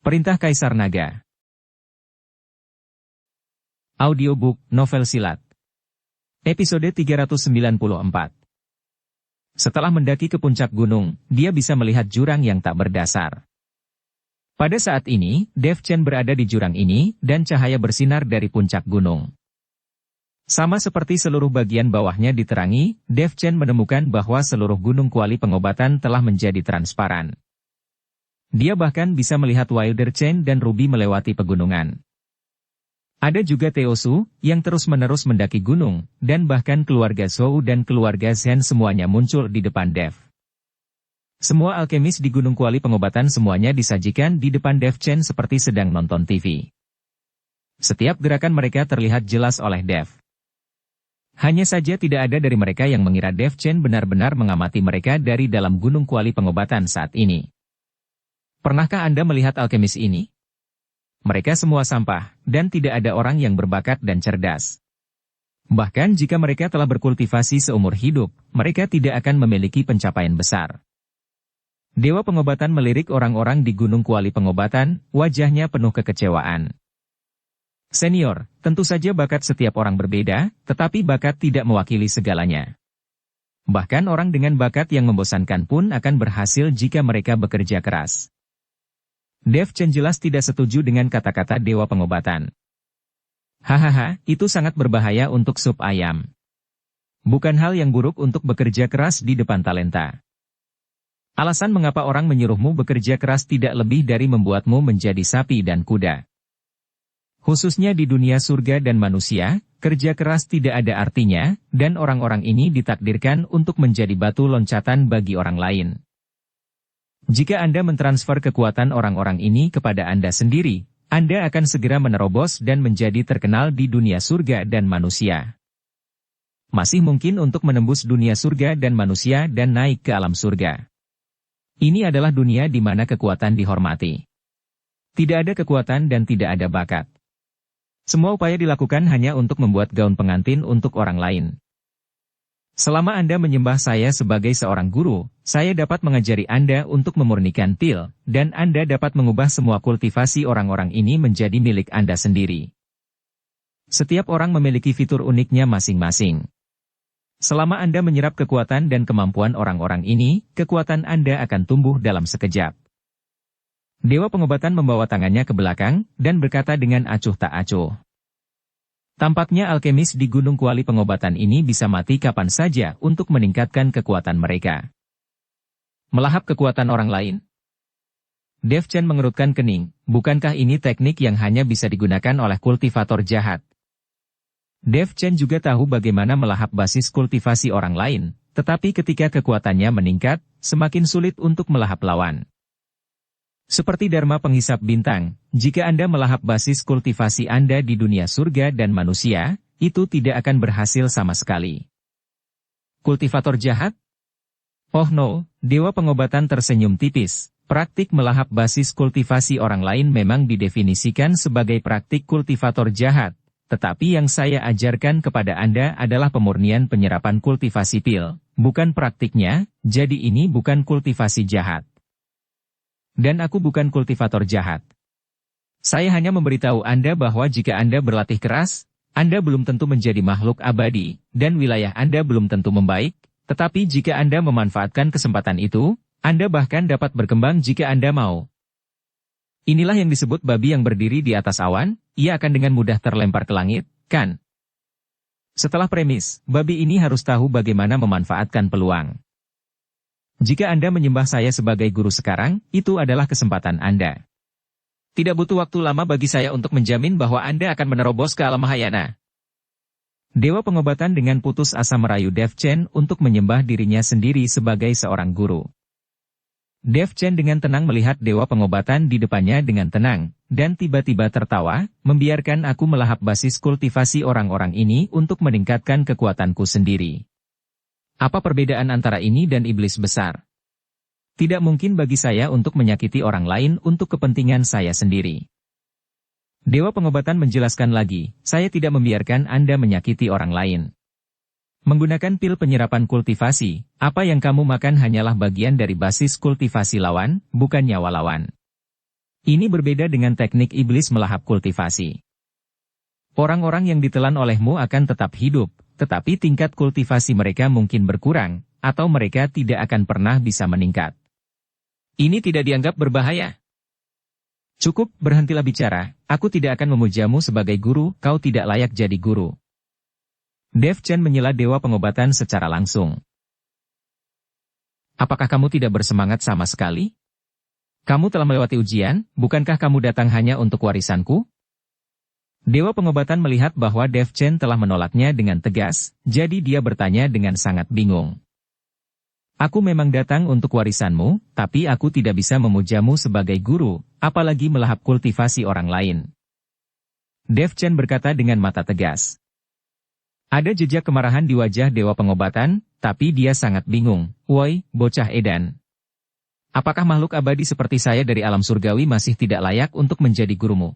Perintah Kaisar Naga. Audiobook, novel silat. Episode 394. Setelah mendaki ke puncak gunung, dia bisa melihat jurang yang tak berdasar. Pada saat ini, Dev Chen berada di jurang ini, dan cahaya bersinar dari puncak gunung. Sama seperti seluruh bagian bawahnya diterangi, Dev Chen menemukan bahwa seluruh gunung kuali pengobatan telah menjadi transparan. Dia bahkan bisa melihat Wilder Chen dan Ruby melewati pegunungan. Ada juga Teosu, yang terus-menerus mendaki gunung, dan bahkan keluarga Zhou dan keluarga Zhen semuanya muncul di depan Dev. Semua alkemis di Gunung Kuali Pengobatan semuanya disajikan di depan Dev Chen seperti sedang nonton TV. Setiap gerakan mereka terlihat jelas oleh Dev. Hanya saja tidak ada dari mereka yang mengira Dev Chen benar-benar mengamati mereka dari dalam Gunung Kuali Pengobatan saat ini. Pernahkah Anda melihat alkemis ini? Mereka semua sampah, dan tidak ada orang yang berbakat dan cerdas. Bahkan jika mereka telah berkultivasi seumur hidup, mereka tidak akan memiliki pencapaian besar. Dewa Pengobatan melirik orang-orang di Gunung Kuali Pengobatan, wajahnya penuh kekecewaan. Senior, tentu saja bakat setiap orang berbeda, tetapi bakat tidak mewakili segalanya. Bahkan orang dengan bakat yang membosankan pun akan berhasil jika mereka bekerja keras. Dev Chen jelas tidak setuju dengan kata-kata Dewa Pengobatan. Hahaha, itu sangat berbahaya untuk sup ayam. Bukan hal yang buruk untuk bekerja keras di depan talenta. Alasan mengapa orang menyuruhmu bekerja keras tidak lebih dari membuatmu menjadi sapi dan kuda. Khususnya di dunia surga dan manusia, kerja keras tidak ada artinya, dan orang-orang ini ditakdirkan untuk menjadi batu loncatan bagi orang lain. Jika Anda mentransfer kekuatan orang-orang ini kepada Anda sendiri, Anda akan segera menerobos dan menjadi terkenal di dunia surga dan manusia. Masih mungkin untuk menembus dunia surga dan manusia dan naik ke alam surga. Ini adalah dunia di mana kekuatan dihormati. Tidak ada kekuatan dan tidak ada bakat. Semua upaya dilakukan hanya untuk membuat gaun pengantin untuk orang lain. Selama Anda menyembah saya sebagai seorang guru, saya dapat mengajari Anda untuk memurnikan pil, dan Anda dapat mengubah semua kultivasi orang-orang ini menjadi milik Anda sendiri. Setiap orang memiliki fitur uniknya masing-masing. Selama Anda menyerap kekuatan dan kemampuan orang-orang ini, kekuatan Anda akan tumbuh dalam sekejap. Dewa Pengobatan membawa tangannya ke belakang, dan berkata dengan acuh tak acuh. Tampaknya alkemis di Gunung Kuali Pengobatan ini bisa mati kapan saja untuk meningkatkan kekuatan mereka. Melahap kekuatan orang lain? Dev Chen mengerutkan kening, bukankah ini teknik yang hanya bisa digunakan oleh kultivator jahat? Dev Chen juga tahu bagaimana melahap basis kultivasi orang lain, tetapi ketika kekuatannya meningkat, semakin sulit untuk melahap lawan. Seperti Dharma Penghisap Bintang, jika Anda melahap basis kultivasi Anda di dunia surga dan manusia, itu tidak akan berhasil sama sekali. Kultivator jahat? Oh no, Dewa Pengobatan tersenyum tipis. Praktik melahap basis kultivasi orang lain memang didefinisikan sebagai praktik kultivator jahat, tetapi yang saya ajarkan kepada Anda adalah pemurnian penyerapan kultivasi pil, bukan praktiknya, jadi ini bukan kultivasi jahat. Dan aku bukan kultivator jahat. Saya hanya memberitahu Anda bahwa jika Anda berlatih keras, Anda belum tentu menjadi makhluk abadi, dan wilayah Anda belum tentu membaik, tetapi jika Anda memanfaatkan kesempatan itu, Anda bahkan dapat berkembang jika Anda mau. Inilah yang disebut babi yang berdiri di atas awan, ia akan dengan mudah terlempar ke langit, kan? Setelah premis, babi ini harus tahu bagaimana memanfaatkan peluang. Jika Anda menyembah saya sebagai guru sekarang, itu adalah kesempatan Anda. Tidak butuh waktu lama bagi saya untuk menjamin bahwa Anda akan menerobos ke alam mahayana. Dewa Pengobatan dengan putus asa merayu Dev Chen untuk menyembah dirinya sendiri sebagai seorang guru. Dev Chen dengan tenang melihat Dewa Pengobatan di depannya dengan tenang, dan tiba-tiba tertawa, membiarkan aku melahap basis kultivasi orang-orang ini untuk meningkatkan kekuatanku sendiri. Apa perbedaan antara ini dan iblis besar? Tidak mungkin bagi saya untuk menyakiti orang lain untuk kepentingan saya sendiri. Dewa Pengobatan menjelaskan lagi, saya tidak membiarkan Anda menyakiti orang lain. Menggunakan pil penyerapan kultivasi, apa yang kamu makan hanyalah bagian dari basis kultivasi lawan, bukan nyawa lawan. Ini berbeda dengan teknik iblis melahap kultivasi. Orang-orang yang ditelan olehmu akan tetap hidup, tetapi tingkat kultivasi mereka mungkin berkurang, atau mereka tidak akan pernah bisa meningkat. Ini tidak dianggap berbahaya. Cukup, berhentilah bicara, aku tidak akan memujamu sebagai guru, kau tidak layak jadi guru. Dev Chen menyela dewa pengobatan secara langsung. Apakah kamu tidak bersemangat sama sekali? Kamu telah melewati ujian, bukankah kamu datang hanya untuk warisanku? Dewa pengobatan melihat bahwa Dev Chen telah menolaknya dengan tegas, jadi dia bertanya dengan sangat bingung. Aku memang datang untuk warisanmu, tapi aku tidak bisa memujamu sebagai guru, apalagi melahap kultivasi orang lain. Dev Chen berkata dengan mata tegas. Ada jejak kemarahan di wajah dewa pengobatan, tapi dia sangat bingung. Woi, bocah edan. Apakah makhluk abadi seperti saya dari alam surgawi masih tidak layak untuk menjadi gurumu?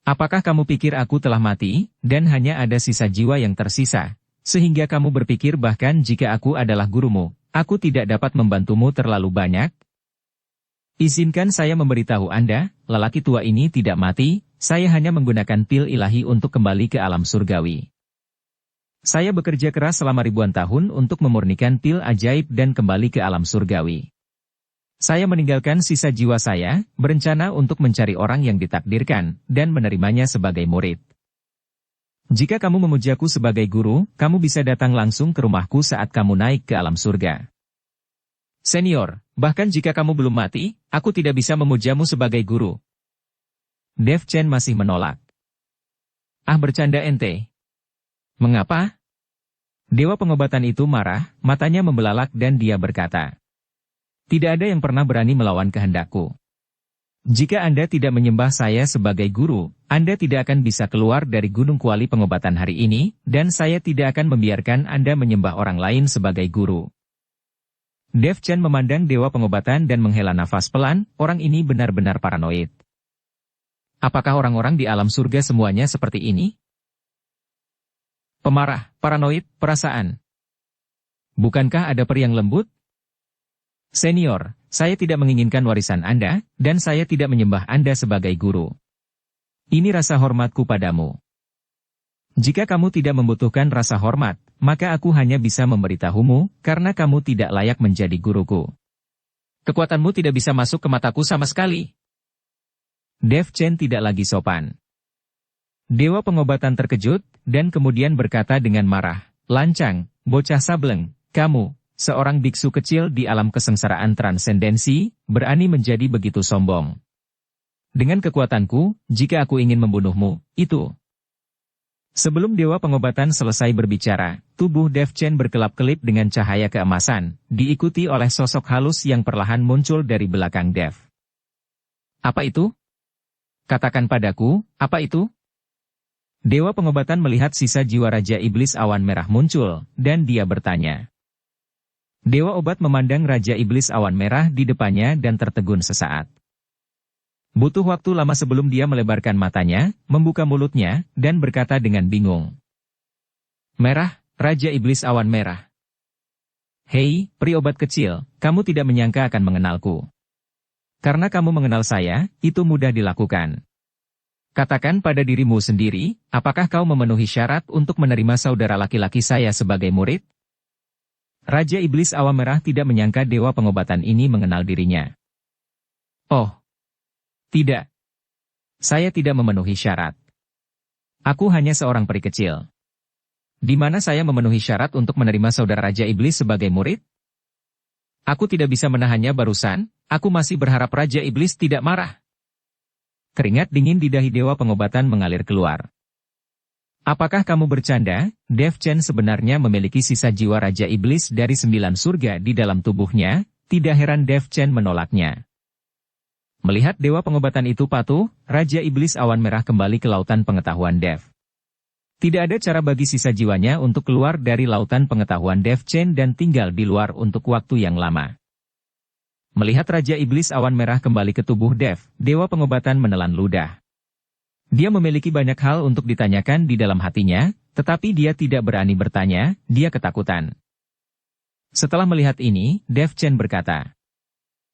Apakah kamu pikir aku telah mati, dan hanya ada sisa jiwa yang tersisa, sehingga kamu berpikir bahkan jika aku adalah gurumu, aku tidak dapat membantumu terlalu banyak? Izinkan saya memberitahu Anda, lelaki tua ini tidak mati, saya hanya menggunakan pil ilahi untuk kembali ke alam surgawi. Saya bekerja keras selama ribuan tahun untuk memurnikan pil ajaib dan kembali ke alam surgawi. Saya meninggalkan sisa jiwa saya, berencana untuk mencari orang yang ditakdirkan, dan menerimanya sebagai murid. Jika kamu memujaku sebagai guru, kamu bisa datang langsung ke rumahku saat kamu naik ke alam surga. Senior, bahkan jika kamu belum mati, aku tidak bisa memujamu sebagai guru. Dev Chen masih menolak. Ah, bercanda ente. Mengapa? Dewa pengobatan itu marah, matanya membelalak dan dia berkata. Tidak ada yang pernah berani melawan kehendakku. Jika Anda tidak menyembah saya sebagai guru, Anda tidak akan bisa keluar dari Gunung Kuali Pengobatan hari ini, dan saya tidak akan membiarkan Anda menyembah orang lain sebagai guru. Dev Chen memandang dewa pengobatan dan menghela nafas pelan, orang ini benar-benar paranoid. Apakah orang-orang di alam surga semuanya seperti ini? Pemarah, paranoid, perasaan. Bukankah ada peri yang lembut? Senior, saya tidak menginginkan warisan Anda, dan saya tidak menyembah Anda sebagai guru. Ini rasa hormatku padamu. Jika kamu tidak membutuhkan rasa hormat, maka aku hanya bisa memberitahumu, karena kamu tidak layak menjadi guruku. Kekuatanmu tidak bisa masuk ke mataku sama sekali. Dev Chen tidak lagi sopan. Dewa pengobatan terkejut, dan kemudian berkata dengan marah, lancang, bocah sableng, kamu, seorang biksu kecil di alam kesengsaraan transendensi, berani menjadi begitu sombong. Dengan kekuatanku, jika aku ingin membunuhmu, itu. Sebelum dewa pengobatan selesai berbicara, tubuh Dev Chen berkelap-kelip dengan cahaya keemasan, diikuti oleh sosok halus yang perlahan muncul dari belakang Dev. Apa itu? Katakan padaku, apa itu? Dewa pengobatan melihat sisa jiwa Raja Iblis Awan Merah muncul, dan dia bertanya. Dewa obat memandang Raja Iblis Awan Merah di depannya dan tertegun sesaat. Butuh waktu lama sebelum dia melebarkan matanya, membuka mulutnya, dan berkata dengan bingung. Merah, Raja Iblis Awan Merah. Hei, peri obat kecil, kamu tidak menyangka akan mengenalku. Karena kamu mengenal saya, itu mudah dilakukan. Katakan pada dirimu sendiri, apakah kau memenuhi syarat untuk menerima saudara laki-laki saya sebagai murid? Raja Iblis Awan Merah tidak menyangka dewa pengobatan ini mengenal dirinya. Oh, tidak. Saya tidak memenuhi syarat. Aku hanya seorang peri kecil. Di mana saya memenuhi syarat untuk menerima saudara Raja Iblis sebagai murid? Aku tidak bisa menahannya barusan, aku masih berharap Raja Iblis tidak marah. Keringat dingin di dahi dewa pengobatan mengalir keluar. Apakah kamu bercanda? Dev Chen sebenarnya memiliki sisa jiwa Raja Iblis dari 9 surga di dalam tubuhnya, tidak heran Dev Chen menolaknya. Melihat dewa pengobatan itu patuh, Raja Iblis Awan Merah kembali ke lautan pengetahuan Dev. Tidak ada cara bagi sisa jiwanya untuk keluar dari lautan pengetahuan Dev Chen dan tinggal di luar untuk waktu yang lama. Melihat Raja Iblis Awan Merah kembali ke tubuh Dev, dewa pengobatan menelan ludah. Dia memiliki banyak hal untuk ditanyakan di dalam hatinya, tetapi dia tidak berani bertanya, dia ketakutan. Setelah melihat ini, Dev Chen berkata,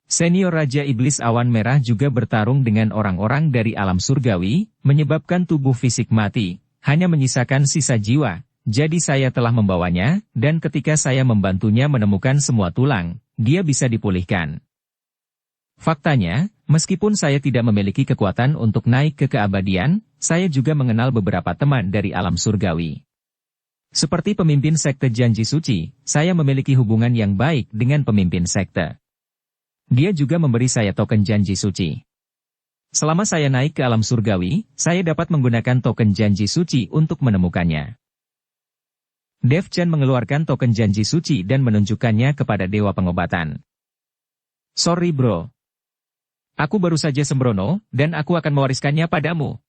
Senior Raja Iblis Awan Merah juga bertarung dengan orang-orang dari alam surgawi, menyebabkan tubuh fisik mati, hanya menyisakan sisa jiwa. Jadi saya telah membawanya, dan ketika saya membantunya menemukan semua tulang, dia bisa dipulihkan. Faktanya, meskipun saya tidak memiliki kekuatan untuk naik ke keabadian, saya juga mengenal beberapa teman dari alam surgawi. Seperti pemimpin sekte Janji Suci, saya memiliki hubungan yang baik dengan pemimpin sekte. Dia juga memberi saya token Janji Suci. Selama saya naik ke alam surgawi, saya dapat menggunakan token Janji Suci untuk menemukannya. Dev Chen mengeluarkan token Janji Suci dan menunjukkannya kepada Dewa Pengobatan. Sorry bro. Aku baru saja sembrono, dan aku akan mewariskannya padamu.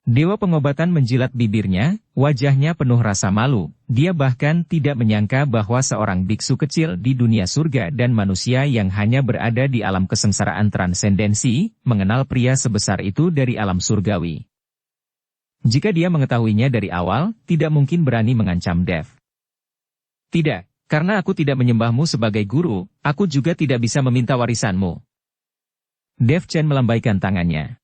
Dewa Pengobatan menjilat bibirnya, wajahnya penuh rasa malu. Dia bahkan tidak menyangka bahwa seorang biksu kecil di dunia surga dan manusia yang hanya berada di alam kesengsaraan transendensi, mengenal pria sebesar itu dari alam surgawi. Jika dia mengetahuinya dari awal, tidak mungkin berani mengancam Dev. Tidak, karena aku tidak menyembahmu sebagai guru, aku juga tidak bisa meminta warisanmu. Dev Chen melambaikan tangannya.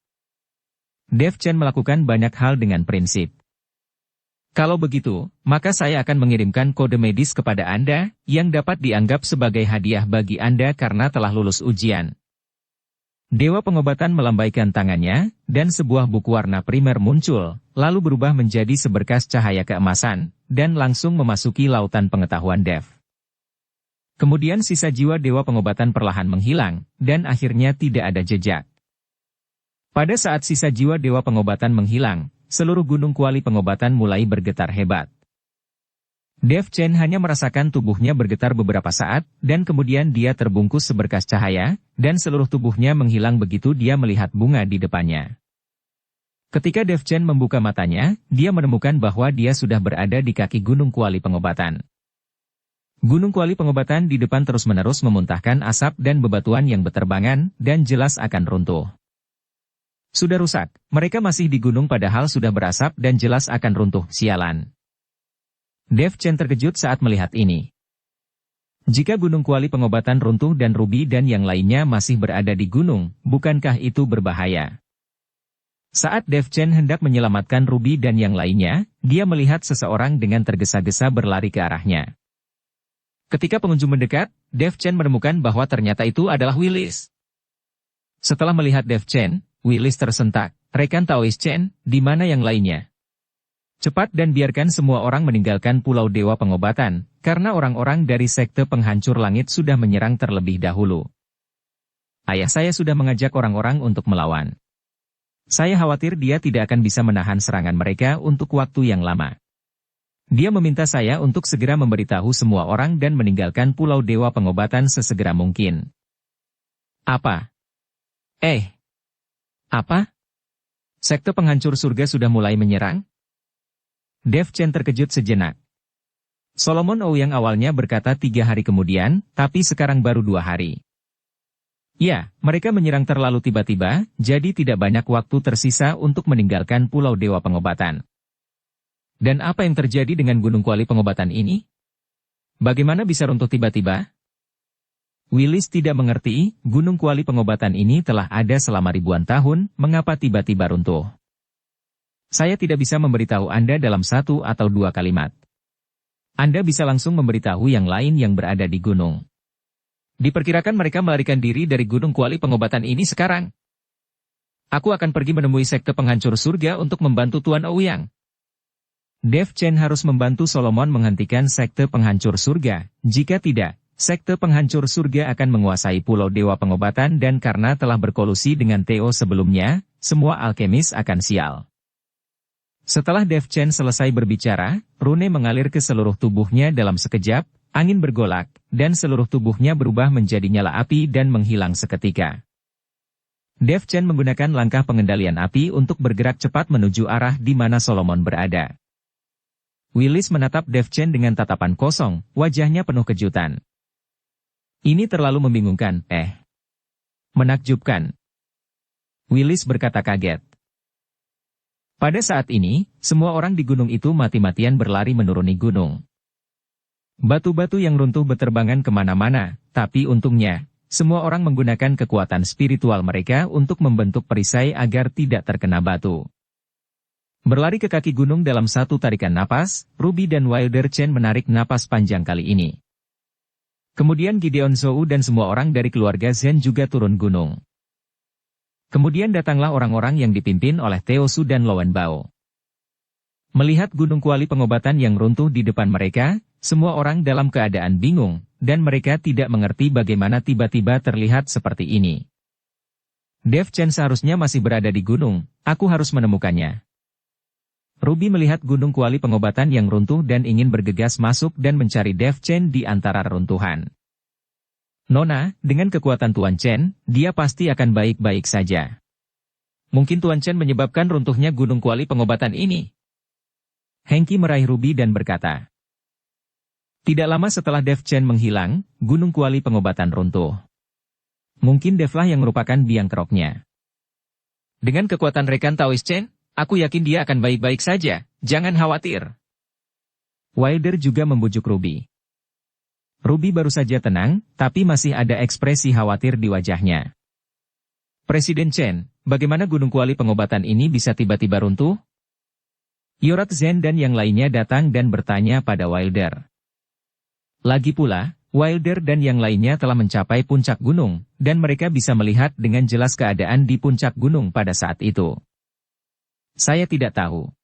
Dev Chen melakukan banyak hal dengan prinsip. Kalau begitu, maka saya akan mengirimkan kode medis kepada Anda, yang dapat dianggap sebagai hadiah bagi Anda karena telah lulus ujian. Dewa Pengobatan melambaikan tangannya, dan sebuah buku warna primer muncul, lalu berubah menjadi seberkas cahaya keemasan, dan langsung memasuki lautan pengetahuan Dev. Kemudian sisa jiwa Dewa Pengobatan perlahan menghilang, dan akhirnya tidak ada jejak. Pada saat sisa jiwa Dewa Pengobatan menghilang, seluruh gunung kuali pengobatan mulai bergetar hebat. Dev Chen hanya merasakan tubuhnya bergetar beberapa saat, dan kemudian dia terbungkus seberkas cahaya, dan seluruh tubuhnya menghilang begitu dia melihat bunga di depannya. Ketika Dev Chen membuka matanya, dia menemukan bahwa dia sudah berada di kaki gunung kuali pengobatan. Gunung kuali pengobatan di depan terus-menerus memuntahkan asap dan bebatuan yang berterbangan, dan jelas akan runtuh. Sudah rusak, mereka masih di gunung padahal sudah berasap dan jelas akan runtuh, sialan. Dev Chen terkejut saat melihat ini. Jika gunung kuali pengobatan runtuh dan Ruby dan yang lainnya masih berada di gunung, bukankah itu berbahaya? Saat Dev Chen hendak menyelamatkan Ruby dan yang lainnya, dia melihat seseorang dengan tergesa-gesa berlari ke arahnya. Ketika pengunjung mendekat, Dev Chen menemukan bahwa ternyata itu adalah Willis. Setelah melihat Dev Chen, Willis tersentak. Rekan Taoist Chen, di mana yang lainnya? Cepat dan biarkan semua orang meninggalkan Pulau Dewa Pengobatan, karena orang-orang dari sekte penghancur langit sudah menyerang terlebih dahulu. Ayah saya sudah mengajak orang-orang untuk melawan. Saya khawatir dia tidak akan bisa menahan serangan mereka untuk waktu yang lama. Dia meminta saya untuk segera memberitahu semua orang dan meninggalkan Pulau Dewa Pengobatan sesegera mungkin. Apa? Apa? Sekte penghancur surga sudah mulai menyerang? Dev Chen terkejut sejenak. Solomon Ouyang awalnya berkata 3 hari kemudian, tapi sekarang baru 2 hari. Ya, mereka menyerang terlalu tiba-tiba, jadi tidak banyak waktu tersisa untuk meninggalkan Pulau Dewa Pengobatan. Dan apa yang terjadi dengan Gunung Kuali Pengobatan ini? Bagaimana bisa runtuh tiba-tiba? Willis tidak mengerti, Gunung Kuali Pengobatan ini telah ada selama ribuan tahun, mengapa tiba-tiba runtuh? Saya tidak bisa memberitahu Anda dalam 1 atau 2 kalimat. Anda bisa langsung memberitahu yang lain yang berada di gunung. Diperkirakan mereka melarikan diri dari Gunung Kuali Pengobatan ini sekarang. Aku akan pergi menemui sekte penghancur surga untuk membantu Tuan Ouyang. Dev Chen harus membantu Solomon menghentikan sekte penghancur surga, jika tidak, sekte penghancur surga akan menguasai Pulau Dewa Pengobatan dan karena telah berkolusi dengan Theo sebelumnya, semua alkemis akan sial. Setelah Dev Chen selesai berbicara, rune mengalir ke seluruh tubuhnya dalam sekejap, angin bergolak, dan seluruh tubuhnya berubah menjadi nyala api dan menghilang seketika. Dev Chen menggunakan langkah pengendalian api untuk bergerak cepat menuju arah di mana Solomon berada. Willis menatap Dev Chen dengan tatapan kosong, wajahnya penuh kejutan. Ini terlalu membingungkan, menakjubkan. Willis berkata kaget. Pada saat ini, semua orang di gunung itu mati-matian berlari menuruni gunung. Batu-batu yang runtuh berterbangan kemana-mana, tapi untungnya, semua orang menggunakan kekuatan spiritual mereka untuk membentuk perisai agar tidak terkena batu. Berlari ke kaki gunung dalam satu tarikan napas, Ruby dan Wilder Chen menarik napas panjang kali ini. Kemudian Gideon Zhou dan semua orang dari keluarga Zhen juga turun gunung. Kemudian datanglah orang-orang yang dipimpin oleh Teo Su dan Lowen Bao. Melihat gunung kuali pengobatan yang runtuh di depan mereka, semua orang dalam keadaan bingung, dan mereka tidak mengerti bagaimana tiba-tiba terlihat seperti ini. Dev Chen seharusnya masih berada di gunung, aku harus menemukannya. Ruby melihat gunung kuali pengobatan yang runtuh dan ingin bergegas masuk dan mencari Dev Chen di antara reruntuhan. Nona, dengan kekuatan Tuan Chen, dia pasti akan baik-baik saja. Mungkin Tuan Chen menyebabkan runtuhnya gunung kuali pengobatan ini. Hengki meraih Ruby dan berkata. Tidak lama setelah Dev Chen menghilang, gunung kuali pengobatan runtuh. Mungkin Devlah yang merupakan biang keroknya. Dengan kekuatan rekan Taoist Chen, aku yakin dia akan baik-baik saja, jangan khawatir. Wilder juga membujuk Ruby. Ruby baru saja tenang, tapi masih ada ekspresi khawatir di wajahnya. Presiden Chen, bagaimana gunung kuali pengobatan ini bisa tiba-tiba runtuh? Yorat Zhen dan yang lainnya datang dan bertanya pada Wilder. Lagi pula, Wilder dan yang lainnya telah mencapai puncak gunung, dan mereka bisa melihat dengan jelas keadaan di puncak gunung pada saat itu. Saya tidak tahu.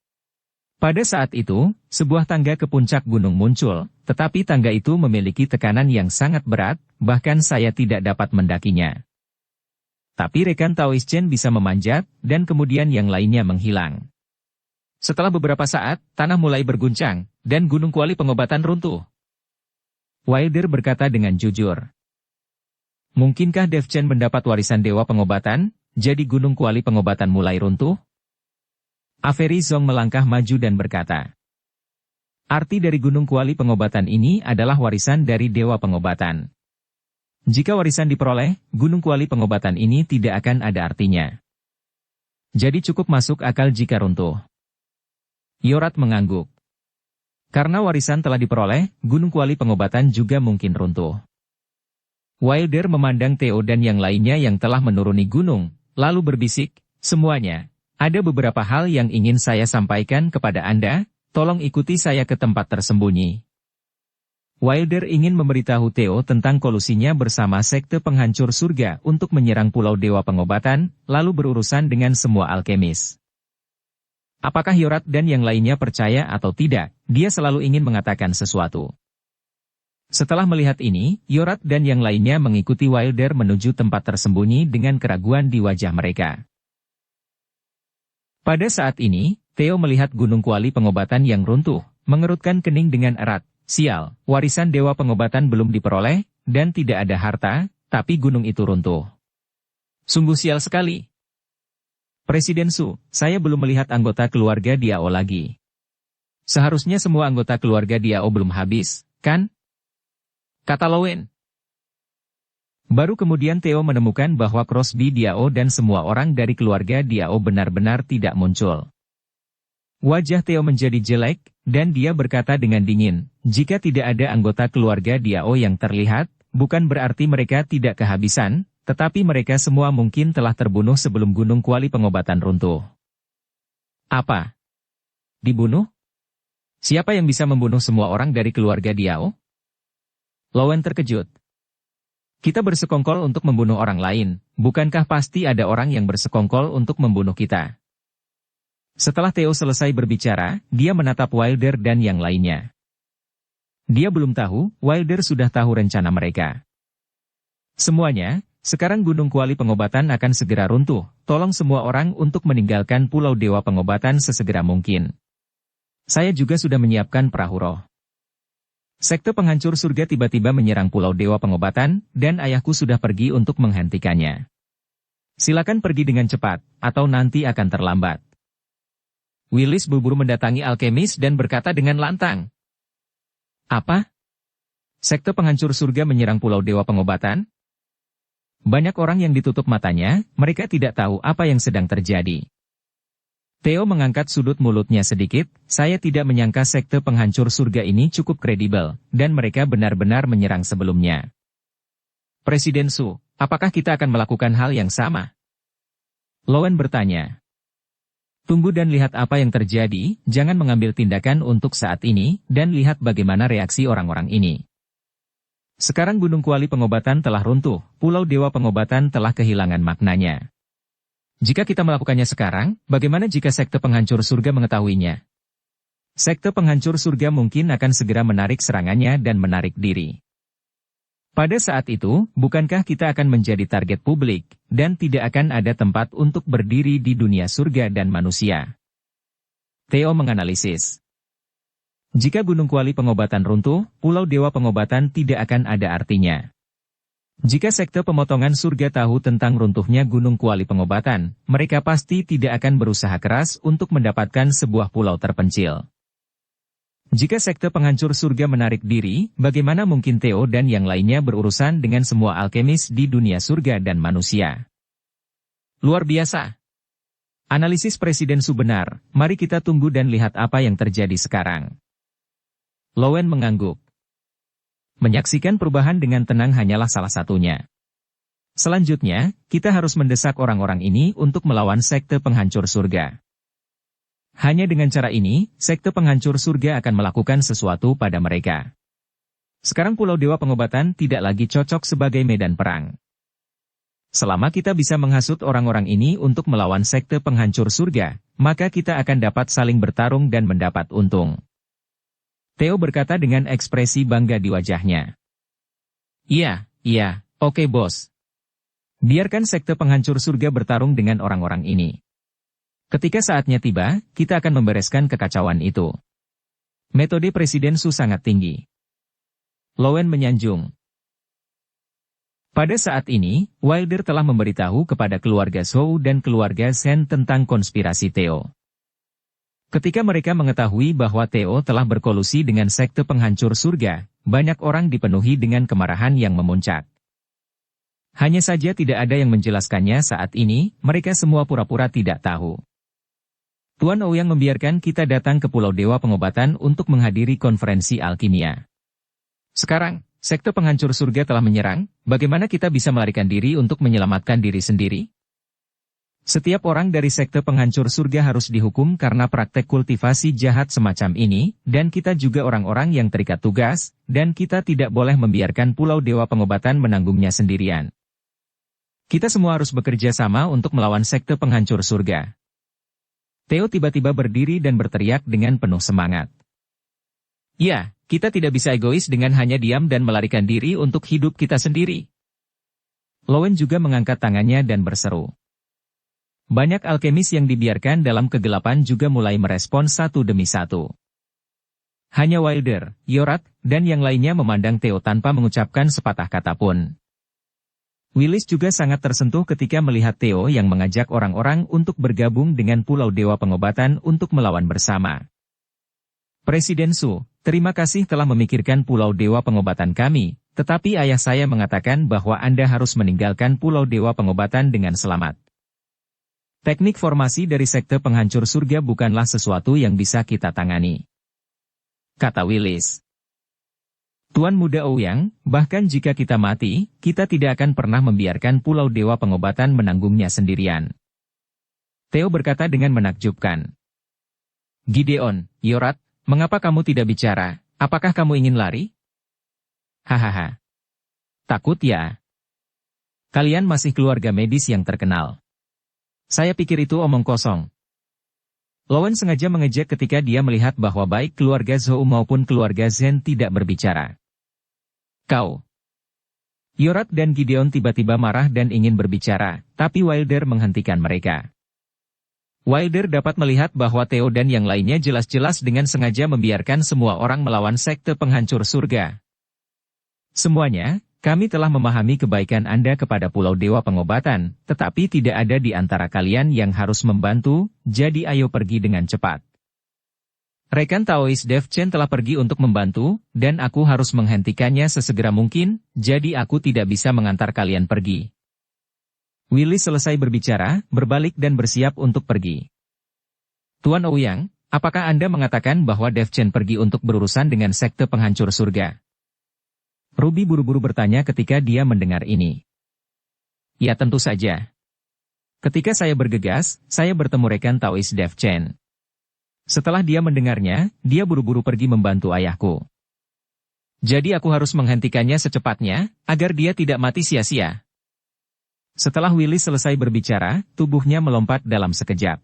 Pada saat itu, sebuah tangga ke puncak gunung muncul, tetapi tangga itu memiliki tekanan yang sangat berat, bahkan saya tidak dapat mendakinya. Tapi rekan Taoist Chen bisa memanjat, dan kemudian yang lainnya menghilang. Setelah beberapa saat, tanah mulai berguncang, dan gunung kuali pengobatan runtuh. Wilder berkata dengan jujur. Mungkinkah Dev Chen mendapat warisan dewa pengobatan, jadi gunung kuali pengobatan mulai runtuh? Avery Zong melangkah maju dan berkata. Arti dari gunung kuali pengobatan ini adalah warisan dari dewa pengobatan. Jika warisan diperoleh, gunung kuali pengobatan ini tidak akan ada artinya. Jadi cukup masuk akal jika runtuh. Yorat mengangguk. Karena warisan telah diperoleh, gunung kuali pengobatan juga mungkin runtuh. Wilder memandang Theo dan yang lainnya yang telah menuruni gunung, lalu berbisik, semuanya, ada beberapa hal yang ingin saya sampaikan kepada Anda, tolong ikuti saya ke tempat tersembunyi. Wilder ingin memberitahu Theo tentang kolusinya bersama sekte penghancur surga untuk menyerang Pulau Dewa Pengobatan, lalu berurusan dengan semua alkemis. Apakah Yorat dan yang lainnya percaya atau tidak, dia selalu ingin mengatakan sesuatu. Setelah melihat ini, Yorat dan yang lainnya mengikuti Wilder menuju tempat tersembunyi dengan keraguan di wajah mereka. Pada saat ini, Theo melihat gunung kuali pengobatan yang runtuh, mengerutkan kening dengan erat. Sial, warisan dewa pengobatan belum diperoleh, dan tidak ada harta, tapi gunung itu runtuh. Sungguh sial sekali. Presiden Su, saya belum melihat anggota keluarga Diao lagi. Seharusnya semua anggota keluarga Diao belum habis, kan? Kata Lowen. Baru kemudian Theo menemukan bahwa Crosby Diao dan semua orang dari keluarga Diao benar-benar tidak muncul. Wajah Theo menjadi jelek, dan dia berkata dengan dingin, jika tidak ada anggota keluarga Diao yang terlihat, bukan berarti mereka tidak kehabisan, tetapi mereka semua mungkin telah terbunuh sebelum gunung kuali pengobatan runtuh. Apa? Dibunuh? Siapa yang bisa membunuh semua orang dari keluarga Diao? Lowen terkejut. Kita bersekongkol untuk membunuh orang lain, bukankah pasti ada orang yang bersekongkol untuk membunuh kita? Setelah Theo selesai berbicara, dia menatap Wilder dan yang lainnya. Dia belum tahu, Wilder sudah tahu rencana mereka. Semuanya, sekarang gunung kuali pengobatan akan segera runtuh, tolong semua orang untuk meninggalkan Pulau Dewa Pengobatan sesegera mungkin. Saya juga sudah menyiapkan perahu roh. Sekte penghancur surga tiba-tiba menyerang Pulau Dewa Pengobatan, dan ayahku sudah pergi untuk menghentikannya. Silakan pergi dengan cepat, atau nanti akan terlambat. Willis buru-buru mendatangi alkemis dan berkata dengan lantang. Apa? Sekte penghancur surga menyerang Pulau Dewa Pengobatan? Banyak orang yang ditutup matanya, mereka tidak tahu apa yang sedang terjadi. Theo mengangkat sudut mulutnya sedikit, saya tidak menyangka sekte penghancur surga ini cukup kredibel, dan mereka benar-benar menyerang sebelumnya. Presiden Su, apakah kita akan melakukan hal yang sama? Lowen bertanya. Tunggu dan lihat apa yang terjadi, jangan mengambil tindakan untuk saat ini, dan lihat bagaimana reaksi orang-orang ini. Sekarang Gunung Kuali Pengobatan telah runtuh, Pulau Dewa Pengobatan telah kehilangan maknanya. Jika kita melakukannya sekarang, bagaimana jika sekte penghancur surga mengetahuinya? Sekte penghancur surga mungkin akan segera menarik serangannya dan menarik diri. Pada saat itu, bukankah kita akan menjadi target publik, dan tidak akan ada tempat untuk berdiri di dunia surga dan manusia? Theo menganalisis. Jika Gunung Kuali Pengobatan runtuh, Pulau Dewa Pengobatan tidak akan ada artinya. Jika sekte pemotongan surga tahu tentang runtuhnya Gunung Kuali Pengobatan, mereka pasti tidak akan berusaha keras untuk mendapatkan sebuah pulau terpencil. Jika sekte penghancur surga menarik diri, bagaimana mungkin Theo dan yang lainnya berurusan dengan semua alkemis di dunia surga dan manusia? Luar biasa. Analisis Presiden Su benar, mari kita tunggu dan lihat apa yang terjadi sekarang. Lowen mengangguk. Menyaksikan perubahan dengan tenang hanyalah salah satunya. Selanjutnya, kita harus mendesak orang-orang ini untuk melawan sekte penghancur surga. Hanya dengan cara ini, sekte penghancur surga akan melakukan sesuatu pada mereka. Sekarang Pulau Dewa Pengobatan tidak lagi cocok sebagai medan perang. Selama kita bisa menghasut orang-orang ini untuk melawan sekte penghancur surga, maka kita akan dapat saling bertarung dan mendapat untung. Theo berkata dengan ekspresi bangga di wajahnya. Iya, oke bos. Biarkan sekte penghancur surga bertarung dengan orang-orang ini. Ketika saatnya tiba, kita akan membereskan kekacauan itu. Metode Presiden Su sangat tinggi. Lowen menyanjung. Pada saat ini, Wilder telah memberitahu kepada keluarga Zhou dan keluarga Shen tentang konspirasi Theo. Ketika mereka mengetahui bahwa Theo telah berkolusi dengan sekte penghancur surga, banyak orang dipenuhi dengan kemarahan yang memuncak. Hanya saja tidak ada yang menjelaskannya saat ini, mereka semua pura-pura tidak tahu. Tuan Ouyang membiarkan kita datang ke Pulau Dewa Pengobatan untuk menghadiri konferensi alkimia. Sekarang, sekte penghancur surga telah menyerang, bagaimana kita bisa melarikan diri untuk menyelamatkan diri sendiri? Setiap orang dari sekte penghancur surga harus dihukum karena praktek kultivasi jahat semacam ini, dan kita juga orang-orang yang terikat tugas, dan kita tidak boleh membiarkan Pulau Dewa Pengobatan menanggungnya sendirian. Kita semua harus bekerja sama untuk melawan sekte penghancur surga. Theo tiba-tiba berdiri dan berteriak dengan penuh semangat. Ya, kita tidak bisa egois dengan hanya diam dan melarikan diri untuk hidup kita sendiri. Lowen juga mengangkat tangannya dan berseru. Banyak alkemis yang dibiarkan dalam kegelapan juga mulai merespons satu demi satu. Hanya Wilder, Yorat, dan yang lainnya memandang Theo tanpa mengucapkan sepatah kata pun. Willis juga sangat tersentuh ketika melihat Theo yang mengajak orang-orang untuk bergabung dengan Pulau Dewa Pengobatan untuk melawan bersama. Presiden Su, terima kasih telah memikirkan Pulau Dewa Pengobatan kami, tetapi ayah saya mengatakan bahwa Anda harus meninggalkan Pulau Dewa Pengobatan dengan selamat. Teknik formasi dari sekte penghancur surga bukanlah sesuatu yang bisa kita tangani, kata Willis. Tuan Muda Ouyang, bahkan jika kita mati, kita tidak akan pernah membiarkan Pulau Dewa Pengobatan menanggungnya sendirian. Theo berkata dengan menakjubkan. Gideon, Yorat, mengapa kamu tidak bicara? Apakah kamu ingin lari? Hahaha. Takut ya? Kalian masih keluarga medis yang terkenal. Saya pikir itu omong kosong. Lowen sengaja mengejek ketika dia melihat bahwa baik keluarga Zhou maupun keluarga Zhen tidak berbicara. Kau. Yorat dan Gideon tiba-tiba marah dan ingin berbicara, tapi Wilder menghentikan mereka. Wilder dapat melihat bahwa Theo dan yang lainnya jelas-jelas dengan sengaja membiarkan semua orang melawan sekte penghancur surga. Semuanya, kami telah memahami kebaikan Anda kepada Pulau Dewa Pengobatan, tetapi tidak ada di antara kalian yang harus membantu, jadi ayo pergi dengan cepat. Rekan Taois Dev Chen telah pergi untuk membantu, dan aku harus menghentikannya sesegera mungkin, jadi aku tidak bisa mengantar kalian pergi. Willis selesai berbicara, berbalik dan bersiap untuk pergi. Tuan Ouyang, apakah Anda mengatakan bahwa Dev Chen pergi untuk berurusan dengan sekte penghancur surga? Ruby buru-buru bertanya ketika dia mendengar ini. Ya tentu saja. Ketika saya bergegas, saya bertemu rekan Taois Dev Chen. Setelah dia mendengarnya, dia buru-buru pergi membantu ayahku. Jadi aku harus menghentikannya secepatnya, agar dia tidak mati sia-sia. Setelah Willy selesai berbicara, tubuhnya melompat dalam sekejap.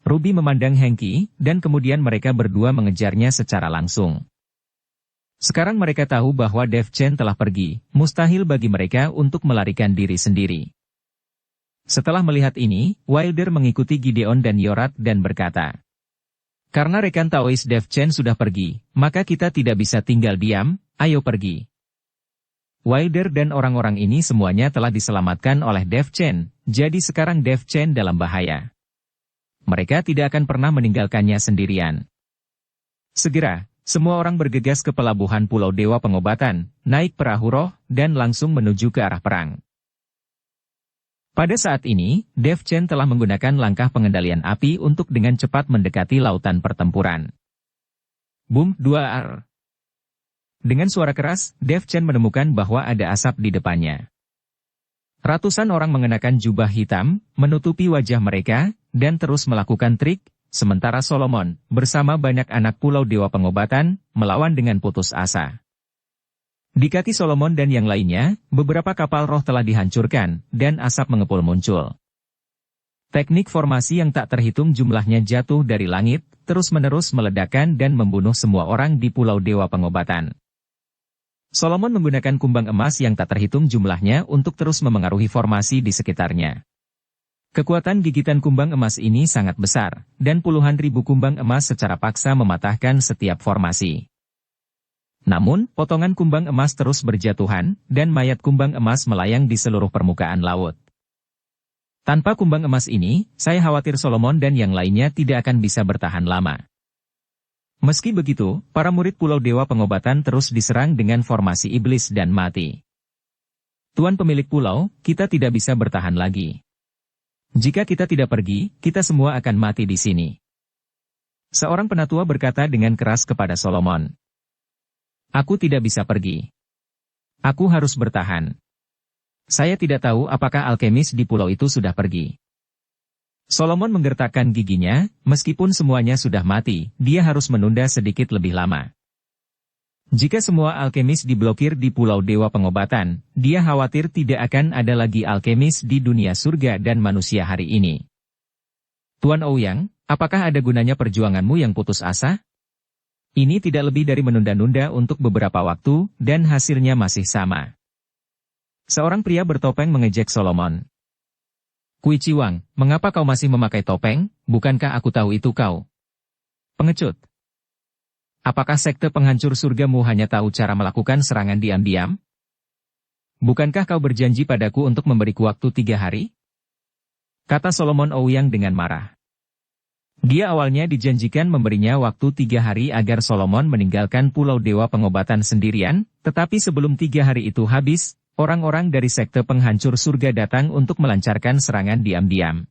Ruby memandang Hengki, dan kemudian mereka berdua mengejarnya secara langsung. Sekarang mereka tahu bahwa Dev Chen telah pergi, mustahil bagi mereka untuk melarikan diri sendiri. Setelah melihat ini, Wilder mengikuti Gideon dan Yorat dan berkata, "Karena rekan Taois Dev Chen sudah pergi, maka kita tidak bisa tinggal diam, ayo pergi." Wilder dan orang-orang ini semuanya telah diselamatkan oleh Dev Chen, jadi sekarang Dev Chen dalam bahaya. Mereka tidak akan pernah meninggalkannya sendirian. Segera, semua orang bergegas ke pelabuhan Pulau Dewa Pengobatan, naik perahu roh, dan langsung menuju ke arah perang. Pada saat ini, Dev Chen telah menggunakan langkah pengendalian api untuk dengan cepat mendekati lautan pertempuran. Boom, 2R. Dengan suara keras, Dev Chen menemukan bahwa ada asap di depannya. Ratusan orang mengenakan jubah hitam, menutupi wajah mereka, dan terus melakukan trik, sementara Solomon, bersama banyak anak Pulau Dewa Pengobatan, melawan dengan putus asa. Di kaki Solomon dan yang lainnya, beberapa kapal roh telah dihancurkan, dan asap mengepul muncul. Teknik formasi yang tak terhitung jumlahnya jatuh dari langit, terus-menerus meledakkan dan membunuh semua orang di Pulau Dewa Pengobatan. Solomon menggunakan kumbang emas yang tak terhitung jumlahnya untuk terus memengaruhi formasi di sekitarnya. Kekuatan gigitan kumbang emas ini sangat besar, dan puluhan ribu kumbang emas secara paksa mematahkan setiap formasi. Namun, potongan kumbang emas terus berjatuhan, dan mayat kumbang emas melayang di seluruh permukaan laut. Tanpa kumbang emas ini, saya khawatir Solomon dan yang lainnya tidak akan bisa bertahan lama. Meski begitu, para murid Pulau Dewa Pengobatan terus diserang dengan formasi iblis dan mati. Tuan pemilik pulau, kita tidak bisa bertahan lagi. Jika kita tidak pergi, kita semua akan mati di sini. Seorang penatua berkata dengan keras kepada Solomon. Aku tidak bisa pergi. Aku harus bertahan. Saya tidak tahu apakah alkemis di pulau itu sudah pergi. Solomon menggertakkan giginya, meskipun semuanya sudah mati, dia harus menunda sedikit lebih lama. Jika semua alkemis diblokir di Pulau Dewa Pengobatan, dia khawatir tidak akan ada lagi alkemis di dunia surga dan manusia hari ini. Tuan Ouyang, apakah ada gunanya perjuanganmu yang putus asa? Ini tidak lebih dari menunda-nunda untuk beberapa waktu, dan hasilnya masih sama. Seorang pria bertopeng mengejek Solomon. Kui Ciwang, mengapa kau masih memakai topeng? Bukankah aku tahu itu kau? Pengecut. Apakah sekte penghancur surgamu hanya tahu cara melakukan serangan diam-diam? Bukankah kau berjanji padaku untuk memberiku waktu 3 hari? Kata Solomon Ouyang dengan marah. Dia awalnya dijanjikan memberinya waktu 3 hari agar Solomon meninggalkan Pulau Dewa Pengobatan sendirian, tetapi sebelum 3 hari itu habis, orang-orang dari sekte penghancur surga datang untuk melancarkan serangan diam-diam.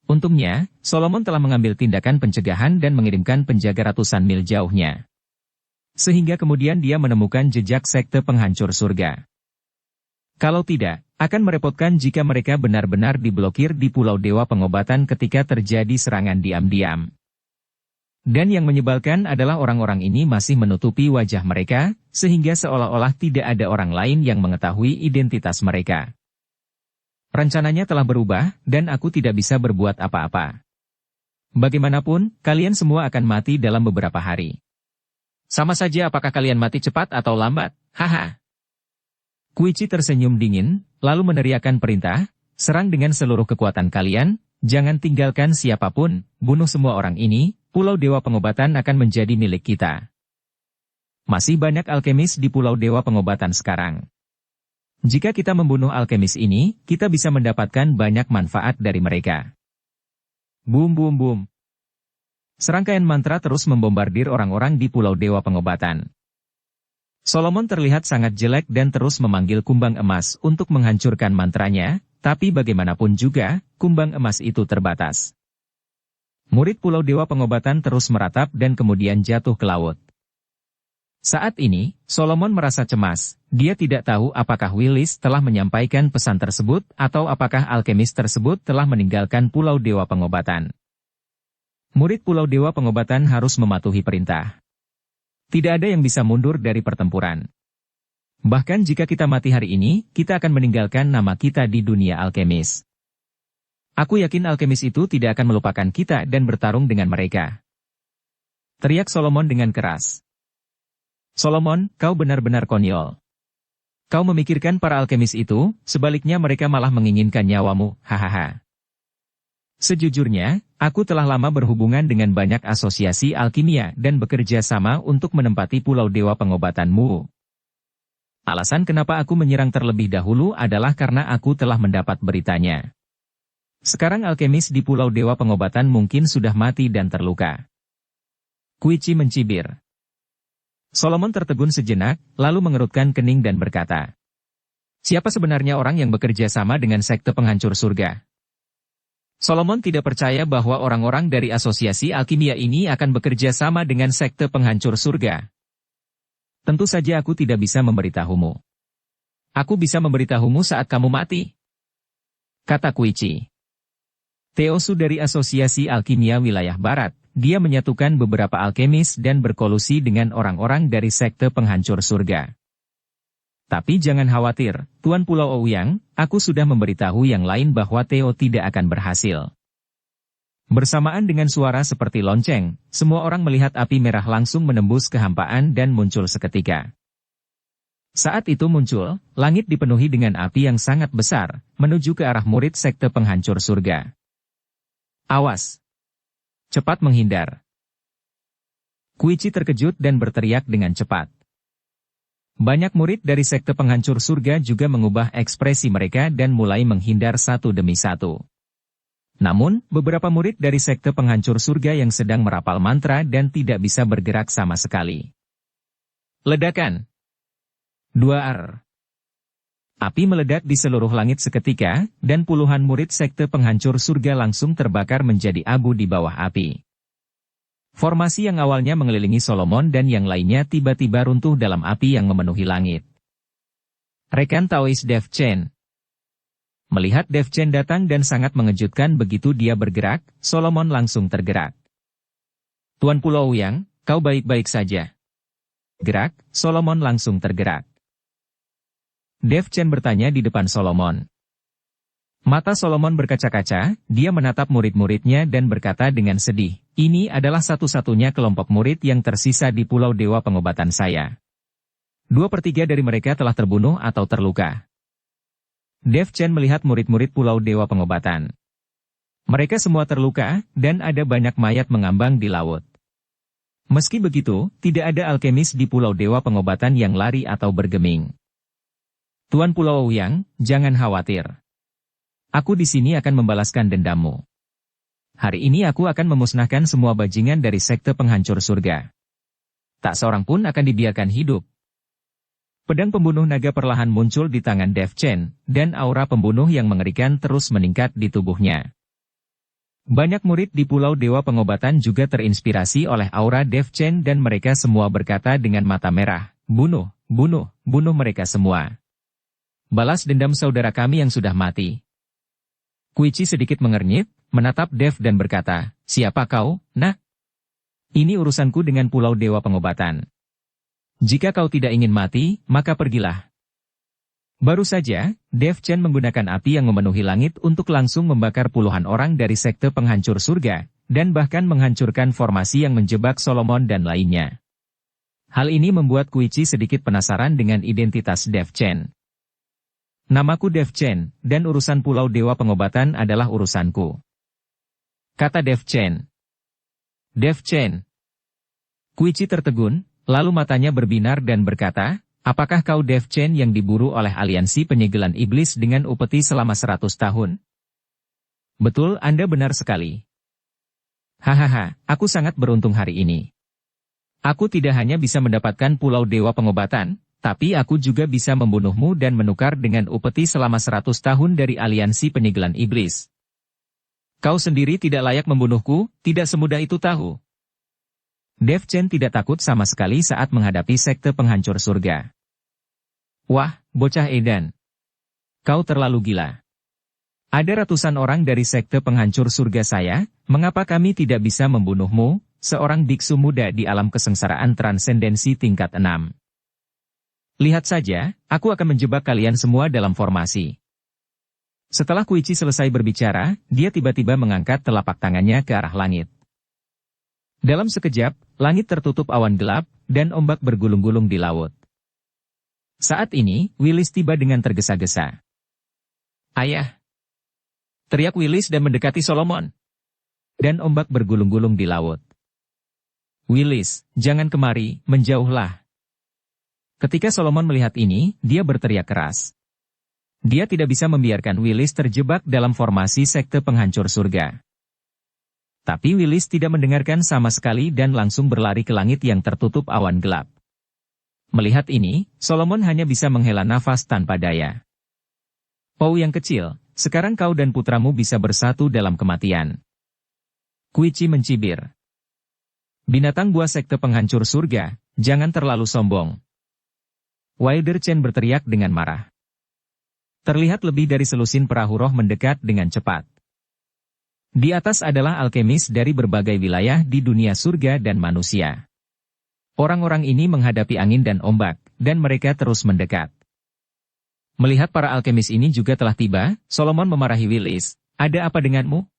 Untungnya, Solomon telah mengambil tindakan pencegahan dan mengirimkan penjaga ratusan mil jauhnya. Sehingga kemudian dia menemukan jejak sekte penghancur surga. Kalau tidak, akan merepotkan jika mereka benar-benar diblokir di Pulau Dewa Pengobatan ketika terjadi serangan diam-diam. Dan yang menyebalkan adalah orang-orang ini masih menutupi wajah mereka, sehingga seolah-olah tidak ada orang lain yang mengetahui identitas mereka. Rencananya telah berubah, dan aku tidak bisa berbuat apa-apa. Bagaimanapun, kalian semua akan mati dalam beberapa hari. Sama saja apakah kalian mati cepat atau lambat, haha. Kuichi tersenyum dingin, lalu meneriakkan perintah, serang dengan seluruh kekuatan kalian, jangan tinggalkan siapapun, bunuh semua orang ini, Pulau Dewa Pengobatan akan menjadi milik kita. Masih banyak alkemis di Pulau Dewa Pengobatan sekarang. Jika kita membunuh alkemis ini, kita bisa mendapatkan banyak manfaat dari mereka. Boom boom boom. Serangkaian mantra terus membombardir orang-orang di Pulau Dewa Pengobatan. Solomon terlihat sangat jelek dan terus memanggil kumbang emas untuk menghancurkan mantranya, tapi bagaimanapun juga, kumbang emas itu terbatas. Murid Pulau Dewa Pengobatan terus meratap dan kemudian jatuh ke laut. Saat ini, Solomon merasa cemas. Dia tidak tahu apakah Willis telah menyampaikan pesan tersebut atau apakah alkemis tersebut telah meninggalkan Pulau Dewa Pengobatan. Murid Pulau Dewa Pengobatan harus mematuhi perintah. Tidak ada yang bisa mundur dari pertempuran. Bahkan jika kita mati hari ini, kita akan meninggalkan nama kita di dunia alkemis. Aku yakin alkemis itu tidak akan melupakan kita dan bertarung dengan mereka. Teriak Solomon dengan keras. Solomon, kau benar-benar konyol. Kau memikirkan para alkemis itu, sebaliknya mereka malah menginginkan nyawamu, hahaha. Sejujurnya, aku telah lama berhubungan dengan banyak asosiasi alkimia dan bekerja sama untuk menempati Pulau Dewa Pengobatanmu. Alasan kenapa aku menyerang terlebih dahulu adalah karena aku telah mendapat beritanya. Sekarang alkemis di Pulau Dewa Pengobatan mungkin sudah mati dan terluka. Qiqi mencibir. Solomon tertegun sejenak, lalu mengerutkan kening dan berkata, "Siapa sebenarnya orang yang bekerja sama dengan sekte penghancur surga?" Solomon tidak percaya bahwa orang-orang dari asosiasi alkimia ini akan bekerja sama dengan sekte penghancur surga. Tentu saja aku tidak bisa memberitahumu. Aku bisa memberitahumu saat kamu mati, kata Qiqi. Teosu dari Asosiasi Alkimia Wilayah Barat, dia menyatukan beberapa alkemis dan berkolusi dengan orang-orang dari sekte penghancur surga. Tapi jangan khawatir, Tuan Pulau Ouyang, aku sudah memberitahu yang lain bahwa Theo tidak akan berhasil. Bersamaan dengan suara seperti lonceng, semua orang melihat api merah langsung menembus kehampaan dan muncul seketika. Saat itu muncul, langit dipenuhi dengan api yang sangat besar, menuju ke arah murid sekte penghancur surga. Awas! Cepat menghindar. Qiqi terkejut dan berteriak dengan cepat. Banyak murid dari sekte penghancur surga juga mengubah ekspresi mereka dan mulai menghindar satu demi satu. Namun, beberapa murid dari sekte penghancur surga yang sedang merapal mantra dan tidak bisa bergerak sama sekali. Ledakan. 2R. Api meledak di seluruh langit seketika, dan puluhan murid sekte penghancur surga langsung terbakar menjadi abu di bawah api. Formasi yang awalnya mengelilingi Solomon dan yang lainnya tiba-tiba runtuh dalam api yang memenuhi langit. Rekan Taois Dev Chen. Melihat Dev Chen datang dan sangat mengejutkan begitu dia bergerak, Solomon langsung tergerak. Tuan Pulau Ouyang, kau baik-baik saja? Gerak, Solomon langsung tergerak. Dev Chen bertanya di depan Solomon. Mata Solomon berkaca-kaca, dia menatap murid-muridnya dan berkata dengan sedih, ini adalah satu-satunya kelompok murid yang tersisa di Pulau Dewa Pengobatan saya. 2/3 dari mereka telah terbunuh atau terluka. Dev Chen melihat murid-murid Pulau Dewa Pengobatan. Mereka semua terluka, dan ada banyak mayat mengambang di laut. Meski begitu, tidak ada alkemis di Pulau Dewa Pengobatan yang lari atau bergeming. Tuan Pulau Ouyang, jangan khawatir. Aku di sini akan membalaskan dendammu. Hari ini aku akan memusnahkan semua bajingan dari sekte penghancur surga. Tak seorang pun akan dibiarkan hidup. Pedang pembunuh naga perlahan muncul di tangan Dev Chen, dan aura pembunuh yang mengerikan terus meningkat di tubuhnya. Banyak murid di Pulau Dewa Pengobatan juga terinspirasi oleh aura Dev Chen dan mereka semua berkata dengan mata merah, bunuh, bunuh, bunuh mereka semua. Balas dendam saudara kami yang sudah mati. Qiqi sedikit mengernyit, menatap Dev dan berkata, siapa kau, nah? Ini urusanku dengan Pulau Dewa Pengobatan. Jika kau tidak ingin mati, maka pergilah. Baru saja, Dev Chen menggunakan api yang memenuhi langit untuk langsung membakar puluhan orang dari sekte penghancur surga, dan bahkan menghancurkan formasi yang menjebak Solomon dan lainnya. Hal ini membuat Qiqi sedikit penasaran dengan identitas Dev Chen. Namaku Dev Chen, dan urusan Pulau Dewa Pengobatan adalah urusanku, kata Dev Chen. Dev Chen. Qiqi tertegun, lalu matanya berbinar dan berkata, apakah kau Dev Chen yang diburu oleh aliansi penyegelan iblis dengan upeti selama 100 tahun? Betul, Anda benar sekali. Hahaha, aku sangat beruntung hari ini. Aku tidak hanya bisa mendapatkan Pulau Dewa Pengobatan, tapi aku juga bisa membunuhmu dan menukar dengan upeti selama 100 tahun dari aliansi penyegelan iblis. Kau sendiri tidak layak membunuhku, tidak semudah itu tahu. Dev Chen tidak takut sama sekali saat menghadapi sekte penghancur surga. Wah, bocah edan. Kau terlalu gila. Ada ratusan orang dari sekte penghancur surga saya, mengapa kami tidak bisa membunuhmu, seorang biksu muda di alam kesengsaraan transendensi tingkat 6. Lihat saja, aku akan menjebak kalian semua dalam formasi. Setelah Kuichi selesai berbicara, dia tiba-tiba mengangkat telapak tangannya ke arah langit. Dalam sekejap, langit tertutup awan gelap, dan ombak bergulung-gulung di laut. Saat ini, Willis tiba dengan tergesa-gesa. Ayah! Teriak Willis dan mendekati Solomon. Dan ombak bergulung-gulung di laut. Willis, jangan kemari, menjauhlah. Ketika Solomon melihat ini, dia berteriak keras. Dia tidak bisa membiarkan Willis terjebak dalam formasi sekte penghancur surga. Tapi Willis tidak mendengarkan sama sekali dan langsung berlari ke langit yang tertutup awan gelap. Melihat ini, Solomon hanya bisa menghela nafas tanpa daya. Oh yang kecil, sekarang kau dan putramu bisa bersatu dalam kematian. Kuichi mencibir. Binatang buah sekte penghancur surga, jangan terlalu sombong. Wilder Chen berteriak dengan marah. Terlihat lebih dari selusin perahu roh mendekat dengan cepat. Di atas adalah alkemis dari berbagai wilayah di dunia surga dan manusia. Orang-orang ini menghadapi angin dan ombak, dan mereka terus mendekat. Melihat para alkemis ini juga telah tiba, Solomon memarahi Willis, ada apa denganmu?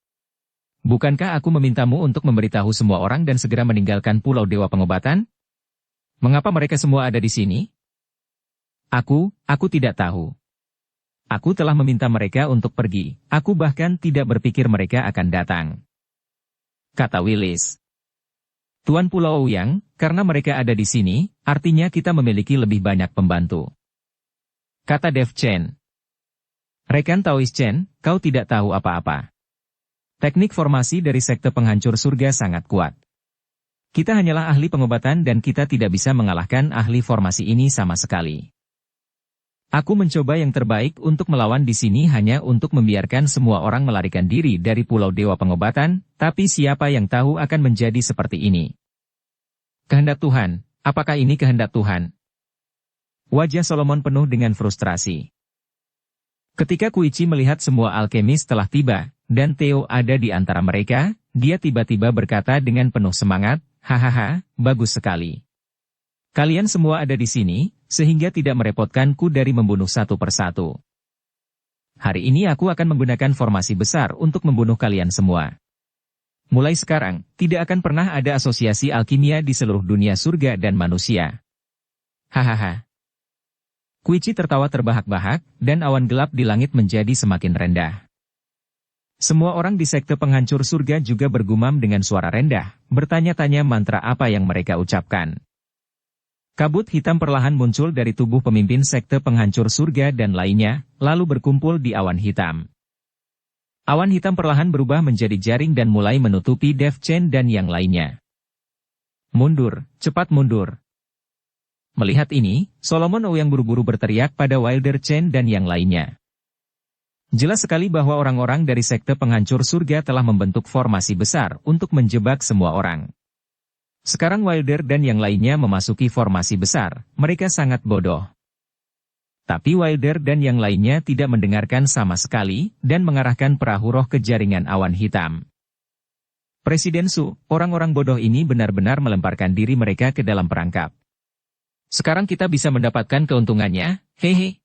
Bukankah aku memintamu untuk memberitahu semua orang dan segera meninggalkan Pulau Dewa Pengobatan? Mengapa mereka semua ada di sini? Aku tidak tahu. Aku telah meminta mereka untuk pergi, aku bahkan tidak berpikir mereka akan datang. Kata Willis. Tuan Pulau Ouyang, karena mereka ada di sini, artinya kita memiliki lebih banyak pembantu. Kata Dev Chen. Rekan Taois Chen, kau tidak tahu apa-apa. Teknik formasi dari sekte penghancur surga sangat kuat. Kita hanyalah ahli pengobatan dan kita tidak bisa mengalahkan ahli formasi ini sama sekali. Aku mencoba yang terbaik untuk melawan di sini hanya untuk membiarkan semua orang melarikan diri dari Pulau Dewa Pengobatan, tapi siapa yang tahu akan menjadi seperti ini. Kehendak Tuhan, apakah ini kehendak Tuhan? Wajah Solomon penuh dengan frustrasi. Ketika Kuichi melihat semua alkemis telah tiba, dan Theo ada di antara mereka, dia tiba-tiba berkata dengan penuh semangat, hahaha, bagus sekali. Kalian semua ada di sini, sehingga tidak merepotkanku dari membunuh satu persatu. Hari ini aku akan menggunakan formasi besar untuk membunuh kalian semua. Mulai sekarang, tidak akan pernah ada asosiasi alkimia di seluruh dunia surga dan manusia. Hahaha. Kuichi tertawa terbahak-bahak, dan awan gelap di langit menjadi semakin rendah. Semua orang di sekte penghancur surga juga bergumam dengan suara rendah, bertanya-tanya mantra apa yang mereka ucapkan. Kabut hitam perlahan muncul dari tubuh pemimpin sekte penghancur surga dan lainnya, lalu berkumpul di awan hitam. Awan hitam perlahan berubah menjadi jaring dan mulai menutupi Dev Chen dan yang lainnya. Mundur, cepat mundur. Melihat ini, Solomon yang buru-buru berteriak pada Wilder Chen dan yang lainnya. Jelas sekali bahwa orang-orang dari sekte penghancur surga telah membentuk formasi besar untuk menjebak semua orang. Sekarang Wilder dan yang lainnya memasuki formasi besar, mereka sangat bodoh. Tapi Wilder dan yang lainnya tidak mendengarkan sama sekali, dan mengarahkan perahu roh ke jaringan awan hitam. Presiden Su, orang-orang bodoh ini benar-benar melemparkan diri mereka ke dalam perangkap. Sekarang kita bisa mendapatkan keuntungannya, hehe.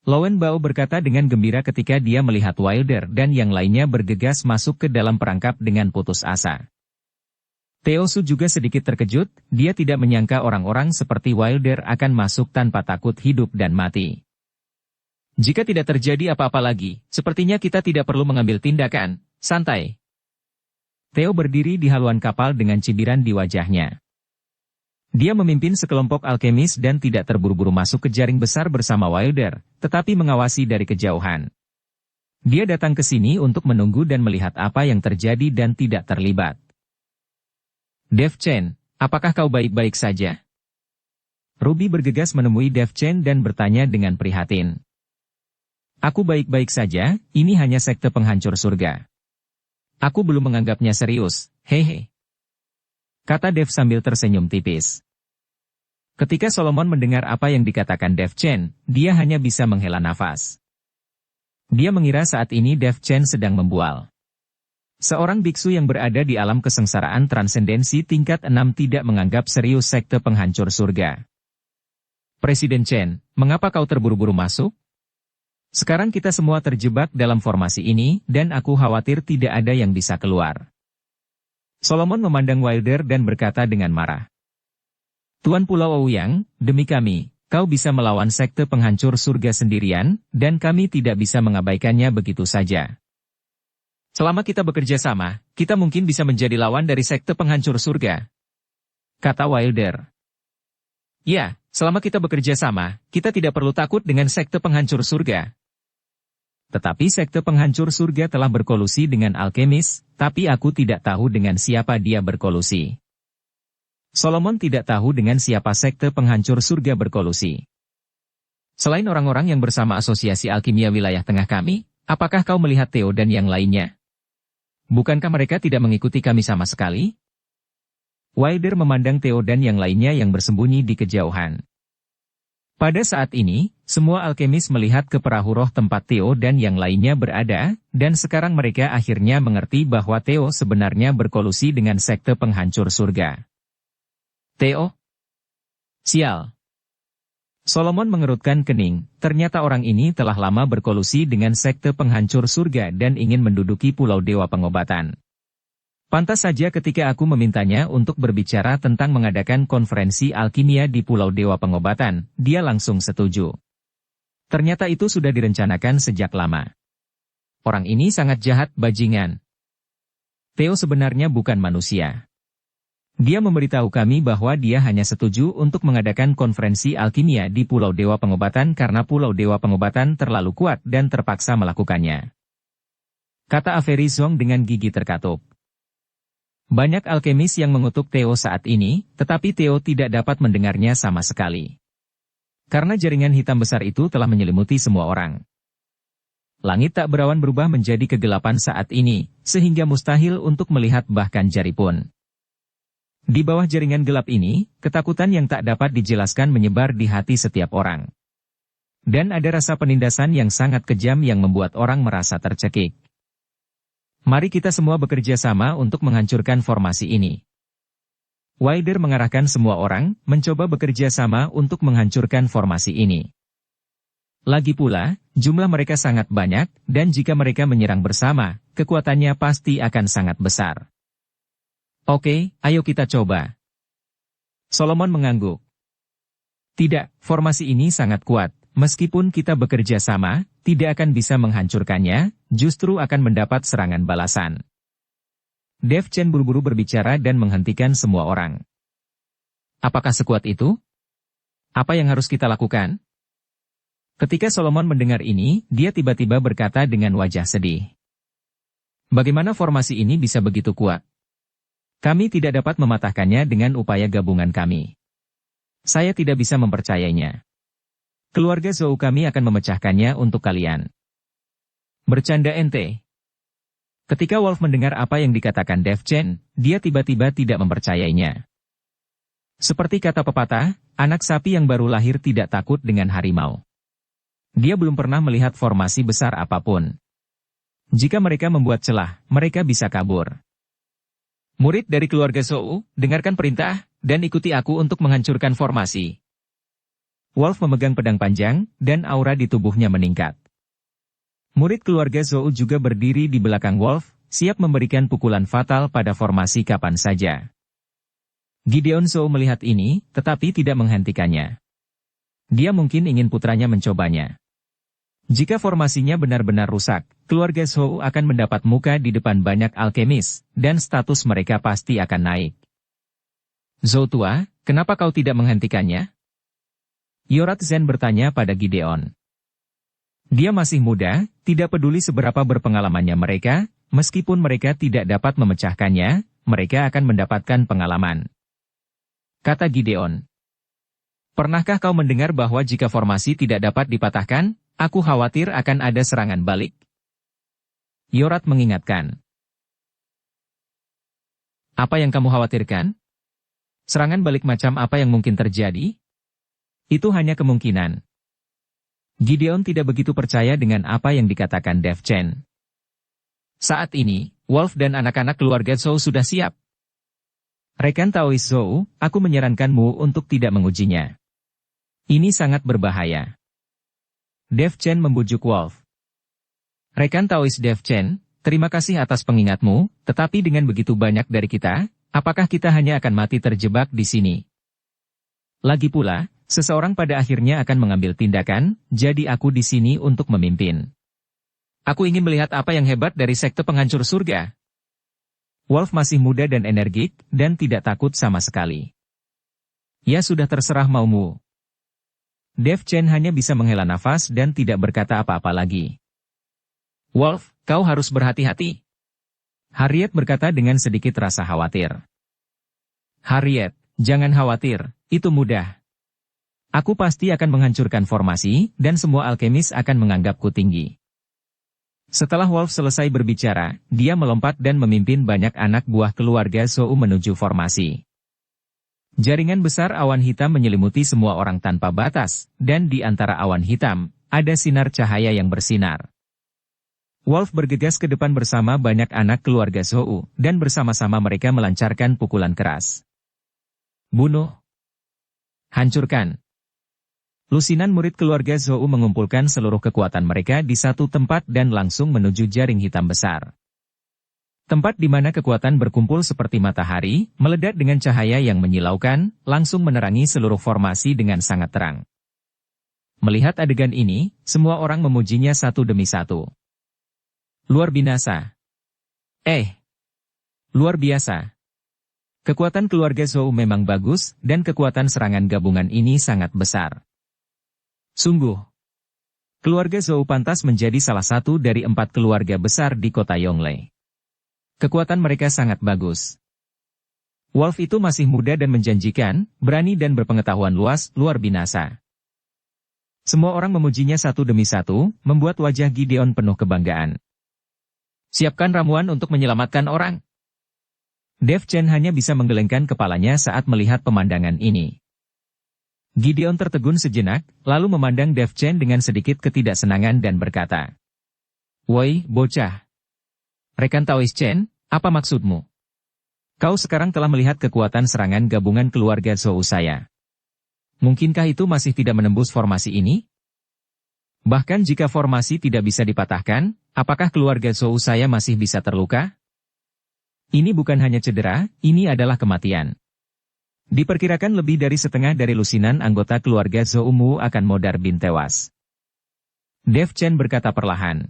Lowen Bao berkata dengan gembira ketika dia melihat Wilder dan yang lainnya bergegas masuk ke dalam perangkap dengan putus asa. Theo Su juga sedikit terkejut, dia tidak menyangka orang-orang seperti Wilder akan masuk tanpa takut hidup dan mati. Jika tidak terjadi apa-apa lagi, sepertinya kita tidak perlu mengambil tindakan, santai. Theo berdiri di haluan kapal dengan cibiran di wajahnya. Dia memimpin sekelompok alkemis dan tidak terburu-buru masuk ke jaring besar bersama Wilder, tetapi mengawasi dari kejauhan. Dia datang ke sini untuk menunggu dan melihat apa yang terjadi dan tidak terlibat. Dev Chen, apakah kau baik-baik saja? Ruby bergegas menemui Dev Chen dan bertanya dengan prihatin. Aku baik-baik saja, ini hanya sekte penghancur surga. Aku belum menganggapnya serius, hehe. kata Dev sambil tersenyum tipis. Ketika Solomon mendengar apa yang dikatakan Dev Chen, dia hanya bisa menghela nafas. Dia mengira saat ini Dev Chen sedang membual. Seorang biksu yang berada di alam kesengsaraan transendensi tingkat 6 tidak menganggap serius sekte penghancur surga. Presiden Chen, mengapa kau terburu-buru masuk? Sekarang kita semua terjebak dalam formasi ini, dan aku khawatir tidak ada yang bisa keluar. Solomon memandang Wilder dan berkata dengan marah. Tuan Pulau Ouyang, demi kami, kau bisa melawan sekte penghancur surga sendirian, dan kami tidak bisa mengabaikannya begitu saja. Selama kita bekerja sama, kita mungkin bisa menjadi lawan dari sekte penghancur surga, kata Wilder. Ya, selama kita bekerja sama, kita tidak perlu takut dengan sekte penghancur surga. Tetapi sekte penghancur surga telah berkolusi dengan alkemis, tapi aku tidak tahu dengan siapa dia berkolusi. Solomon tidak tahu dengan siapa sekte penghancur surga berkolusi. Selain orang-orang yang bersama Asosiasi Alkimia Wilayah Tengah kami, apakah kau melihat Theo dan yang lainnya? Bukankah mereka tidak mengikuti kami sama sekali? Wilder memandang Theo dan yang lainnya yang bersembunyi di kejauhan. Pada saat ini, semua alkemis melihat ke perahu roh tempat Theo dan yang lainnya berada, dan sekarang mereka akhirnya mengerti bahwa Theo sebenarnya berkolusi dengan sekte penghancur surga. Theo? Sial. Solomon mengerutkan kening, ternyata orang ini telah lama berkolusi dengan sekte penghancur surga dan ingin menduduki Pulau Dewa Pengobatan. Pantas saja ketika aku memintanya untuk berbicara tentang mengadakan konferensi alkimia di Pulau Dewa Pengobatan, dia langsung setuju. Ternyata itu sudah direncanakan sejak lama. Orang ini sangat jahat bajingan. Theo sebenarnya bukan manusia. Dia memberitahu kami bahwa dia hanya setuju untuk mengadakan konferensi alkimia di Pulau Dewa Pengobatan karena Pulau Dewa Pengobatan terlalu kuat dan terpaksa melakukannya. Kata Avery Zong dengan gigi terkatup. Banyak alkemis yang mengutuk Theo saat ini, tetapi Theo tidak dapat mendengarnya sama sekali. Karena jaringan hitam besar itu telah menyelimuti semua orang. Langit tak berawan berubah menjadi kegelapan saat ini, sehingga mustahil untuk melihat bahkan jari pun. Di bawah jaringan gelap ini, ketakutan yang tak dapat dijelaskan menyebar di hati setiap orang. Dan ada rasa penindasan yang sangat kejam yang membuat orang merasa tercekik. Mari kita semua bekerja sama untuk menghancurkan formasi ini. Wilder mengarahkan semua orang, mencoba bekerja sama untuk menghancurkan formasi ini. Lagi pula, jumlah mereka sangat banyak, dan jika mereka menyerang bersama, kekuatannya pasti akan sangat besar. Oke, ayo kita coba. Solomon mengangguk. Tidak, formasi ini sangat kuat. Meskipun kita bekerja sama, tidak akan bisa menghancurkannya, justru akan mendapat serangan balasan. Dev Chen buru-buru berbicara dan menghentikan semua orang. Apakah sekuat itu? Apa yang harus kita lakukan? Ketika Solomon mendengar ini, dia tiba-tiba berkata dengan wajah sedih. Bagaimana formasi ini bisa begitu kuat? Kami tidak dapat mematahkannya dengan upaya gabungan kami. Saya tidak bisa mempercayainya. Keluarga Zhou kami akan memecahkannya untuk kalian. Bercanda ente. Ketika Wolf mendengar apa yang dikatakan Dev Chen, dia tiba-tiba tidak mempercayainya. Seperti kata pepatah, anak sapi yang baru lahir tidak takut dengan harimau. Dia belum pernah melihat formasi besar apapun. Jika mereka membuat celah, mereka bisa kabur. Murid dari keluarga Zhou, dengarkan perintah, dan ikuti aku untuk menghancurkan formasi. Wolf memegang pedang panjang, dan aura di tubuhnya meningkat. Murid keluarga Zhou juga berdiri di belakang Wolf, siap memberikan pukulan fatal pada formasi kapan saja. Gideon Zhou melihat ini, tetapi tidak menghentikannya. Dia mungkin ingin putranya mencobanya. Jika formasinya benar-benar rusak, keluarga Zhou akan mendapat muka di depan banyak alkemis, dan status mereka pasti akan naik. Zhou tua, kenapa kau tidak menghentikannya? Yorat Zen bertanya pada Gideon. Dia masih muda, tidak peduli seberapa berpengalamannya mereka, meskipun mereka tidak dapat memecahkannya, mereka akan mendapatkan pengalaman. Kata Gideon. Pernahkah kau mendengar bahwa jika formasi tidak dapat dipatahkan, aku khawatir akan ada serangan balik? Yorat mengingatkan. Apa yang kamu khawatirkan? Serangan balik macam apa yang mungkin terjadi? Itu hanya kemungkinan. Gideon tidak begitu percaya dengan apa yang dikatakan Dev Chen. Saat ini, Wolf dan anak-anak keluarga Zhou sudah siap. Rekan Taois Zhou, aku menyarankanmu untuk tidak mengujinya. Ini sangat berbahaya. Dev Chen membujuk Wolf. Rekan Taois Dev Chen, terima kasih atas pengingatmu, tetapi dengan begitu banyak dari kita, apakah kita hanya akan mati terjebak di sini? Lagi pula, seseorang pada akhirnya akan mengambil tindakan, jadi aku di sini untuk memimpin. Aku ingin melihat apa yang hebat dari sekte penghancur surga. Wolf masih muda dan energik, dan tidak takut sama sekali. Ya sudah terserah maumu. Dev Chen hanya bisa menghela nafas dan tidak berkata apa-apa lagi. Wolf, kau harus berhati-hati. Harriet berkata dengan sedikit rasa khawatir. Harriet, jangan khawatir, itu mudah. Aku pasti akan menghancurkan formasi, dan semua alkemis akan menganggapku tinggi. Setelah Wolf selesai berbicara, dia melompat dan memimpin banyak anak buah keluarga Zhou menuju formasi. Jaringan besar awan hitam menyelimuti semua orang tanpa batas, dan di antara awan hitam, ada sinar cahaya yang bersinar. Wolf bergegas ke depan bersama banyak anak keluarga Zhou, dan bersama-sama mereka melancarkan pukulan keras. Bunuh. Hancurkan. Lusinan murid keluarga Zhou mengumpulkan seluruh kekuatan mereka di satu tempat dan langsung menuju jaring hitam besar. Tempat di mana kekuatan berkumpul seperti matahari, meledak dengan cahaya yang menyilaukan, langsung menerangi seluruh formasi dengan sangat terang. Melihat adegan ini, semua orang memujinya satu demi satu. Luar binasa. Luar biasa. Kekuatan keluarga Zhou memang bagus, dan kekuatan serangan gabungan ini sangat besar. Sungguh. Keluarga Zhou pantas menjadi salah satu dari 4 keluarga besar di kota Yongle. Kekuatan mereka sangat bagus. Wolf itu masih muda dan menjanjikan, berani dan berpengetahuan luas, luar binasa. Semua orang memujinya satu demi satu, membuat wajah Gideon penuh kebanggaan. Siapkan ramuan untuk menyelamatkan orang. Dev Chen hanya bisa menggelengkan kepalanya saat melihat pemandangan ini. Gideon tertegun sejenak, lalu memandang Dev Chen dengan sedikit ketidaksenangan dan berkata, Woi, bocah. Rekan Taois Chen, apa maksudmu? Kau sekarang telah melihat kekuatan serangan gabungan keluarga Zhou saya. Mungkinkah itu masih tidak menembus formasi ini? Bahkan jika formasi tidak bisa dipatahkan, apakah keluarga Zhou saya masih bisa terluka? Ini bukan hanya cedera, ini adalah kematian. Diperkirakan lebih dari setengah dari lusinan anggota keluarga Zhou-mu akan modar bin tewas. Dev Chen berkata perlahan.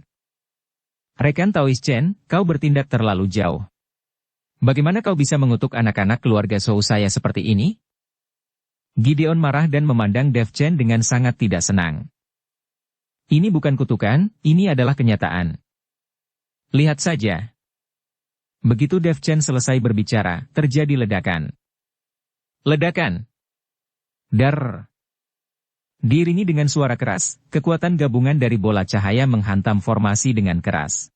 Rekan Taois Chen, kau bertindak terlalu jauh. Bagaimana kau bisa mengutuk anak-anak keluarga Zhou saya seperti ini? Gideon marah dan memandang Dev Chen dengan sangat tidak senang. Ini bukan kutukan, ini adalah kenyataan. Lihat saja. Begitu Dev Chen selesai berbicara, terjadi ledakan. Ledakan. Dar. Diiringi dengan suara keras, kekuatan gabungan dari bola cahaya menghantam formasi dengan keras.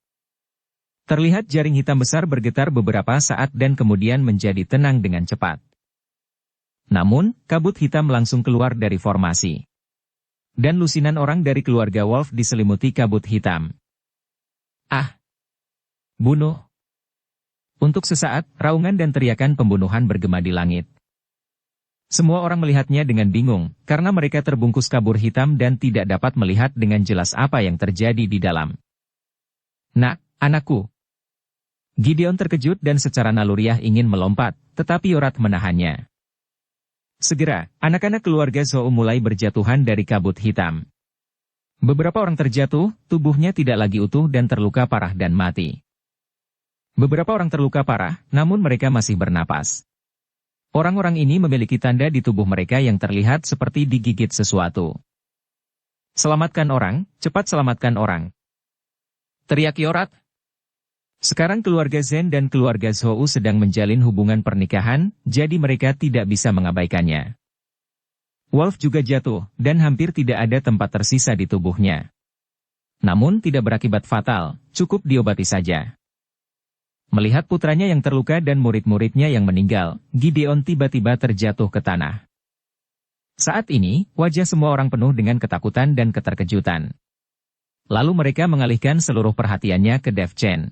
Terlihat jaring hitam besar bergetar beberapa saat dan kemudian menjadi tenang dengan cepat. Namun, kabut hitam langsung keluar dari formasi. Dan lusinan orang dari keluarga Wolf diselimuti kabut hitam. Ah! Bunuh! Untuk sesaat, raungan dan teriakan pembunuhan bergema di langit. Semua orang melihatnya dengan bingung, karena mereka terbungkus kabut hitam dan tidak dapat melihat dengan jelas apa yang terjadi di dalam. Nak, anakku. Gideon terkejut dan secara naluriah ingin melompat, tetapi Yorat menahannya. Segera, anak-anak keluarga Zhou mulai berjatuhan dari kabut hitam. Beberapa orang terjatuh, tubuhnya tidak lagi utuh dan terluka parah dan mati. Beberapa orang terluka parah, namun mereka masih bernapas. Orang-orang ini memiliki tanda di tubuh mereka yang terlihat seperti digigit sesuatu. Selamatkan orang, cepat selamatkan orang. Teriak Yorat. Sekarang keluarga Zen dan keluarga Zhou sedang menjalin hubungan pernikahan, jadi mereka tidak bisa mengabaikannya. Wolf juga jatuh, dan hampir tidak ada tempat tersisa di tubuhnya. Namun tidak berakibat fatal, cukup diobati saja. Melihat putranya yang terluka dan murid-muridnya yang meninggal, Gideon tiba-tiba terjatuh ke tanah. Saat ini, wajah semua orang penuh dengan ketakutan dan keterkejutan. Lalu mereka mengalihkan seluruh perhatiannya ke Dev Chen.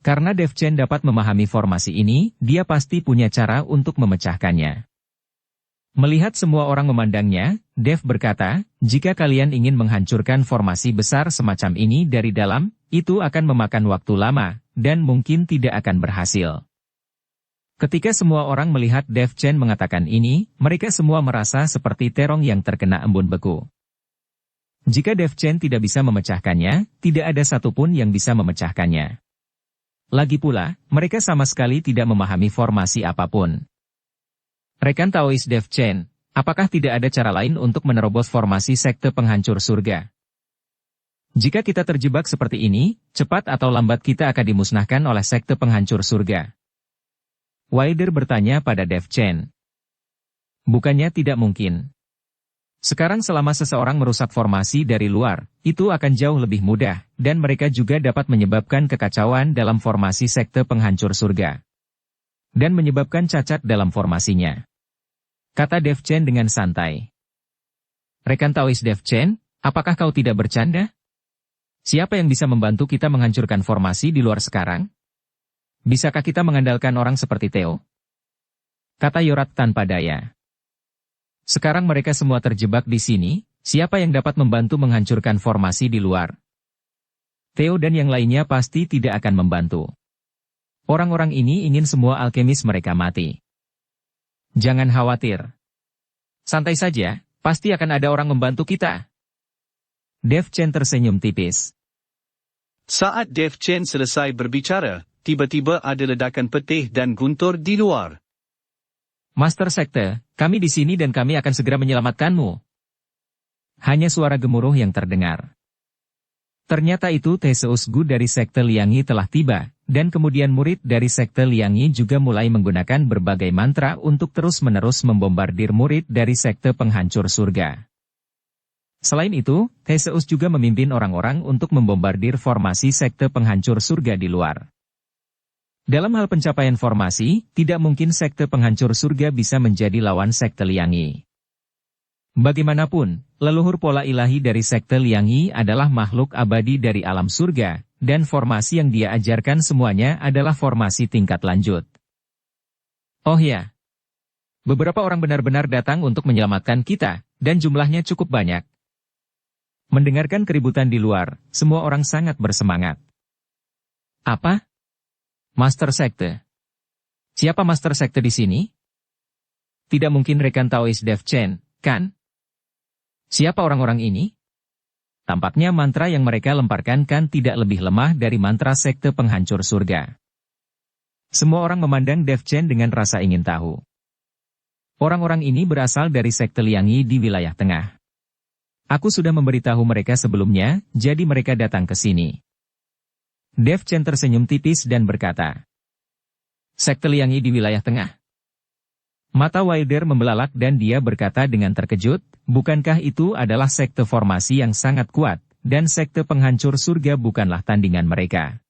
Karena Dev Chen dapat memahami formasi ini, dia pasti punya cara untuk memecahkannya. Melihat semua orang memandangnya, Dev berkata, jika kalian ingin menghancurkan formasi besar semacam ini dari dalam, itu akan memakan waktu lama, dan mungkin tidak akan berhasil. Ketika semua orang melihat Dev Chen mengatakan ini, mereka semua merasa seperti terong yang terkena embun beku. Jika Dev Chen tidak bisa memecahkannya, tidak ada satupun yang bisa memecahkannya. Lagi pula, mereka sama sekali tidak memahami formasi apapun. Rekan Taois Dev Chen, apakah tidak ada cara lain untuk menerobos formasi sekte penghancur surga? Jika kita terjebak seperti ini, cepat atau lambat kita akan dimusnahkan oleh sekte penghancur surga. Wilder bertanya pada Dev Chen. Bukannya tidak mungkin. Sekarang selama seseorang merusak formasi dari luar, itu akan jauh lebih mudah, dan mereka juga dapat menyebabkan kekacauan dalam formasi sekte penghancur surga. Dan menyebabkan cacat dalam formasinya. Kata Dev Chen dengan santai. Rekan Taois Dev Chen, apakah kau tidak bercanda? Siapa yang bisa membantu kita menghancurkan formasi di luar sekarang? Bisakah kita mengandalkan orang seperti Theo? Kata Yorat tanpa daya. Sekarang mereka semua terjebak di sini, siapa yang dapat membantu menghancurkan formasi di luar? Theo dan yang lainnya pasti tidak akan membantu. Orang-orang ini ingin semua alkemis mereka mati. Jangan khawatir. Santai saja, pasti akan ada orang membantu kita. Dev Chen tersenyum tipis. Saat Dev Chen selesai berbicara, tiba-tiba ada ledakan petir dan guntur di luar. Master Sekte, kami di sini dan kami akan segera menyelamatkanmu. Hanya suara gemuruh yang terdengar. Ternyata itu Theseus Gu dari Sekte Liangyi telah tiba, dan kemudian murid dari Sekte Liangyi juga mulai menggunakan berbagai mantra untuk terus-menerus membombardir murid dari Sekte Penghancur Surga. Selain itu, Theseus juga memimpin orang-orang untuk membombardir formasi Sekte Penghancur Surga di luar. Dalam hal pencapaian formasi, tidak mungkin Sekte Penghancur Surga bisa menjadi lawan Sekte Liangyi. Bagaimanapun, leluhur pola ilahi dari Sekte Liangyi adalah makhluk abadi dari alam surga, dan formasi yang dia ajarkan semuanya adalah formasi tingkat lanjut. Oh ya, beberapa orang benar-benar datang untuk menyelamatkan kita, dan jumlahnya cukup banyak. Mendengarkan keributan di luar, semua orang sangat bersemangat. Apa? Master Sekte. Siapa Master Sekte di sini? Tidak mungkin rekan Taois Dev Chen, kan? Siapa orang-orang ini? Tampaknya mantra yang mereka lemparkan kan tidak lebih lemah dari mantra Sekte Penghancur Surga. Semua orang memandang Dev Chen dengan rasa ingin tahu. Orang-orang ini berasal dari Sekte Liangyi di wilayah tengah. Aku sudah memberitahu mereka sebelumnya, jadi mereka datang ke sini. Dev Chen tersenyum tipis dan berkata, Sekte Liangyi di wilayah tengah. Mata Wilder membelalak dan dia berkata dengan terkejut, bukankah itu adalah sekte formasi yang sangat kuat, dan Sekte Penghancur Surga bukanlah tandingan mereka.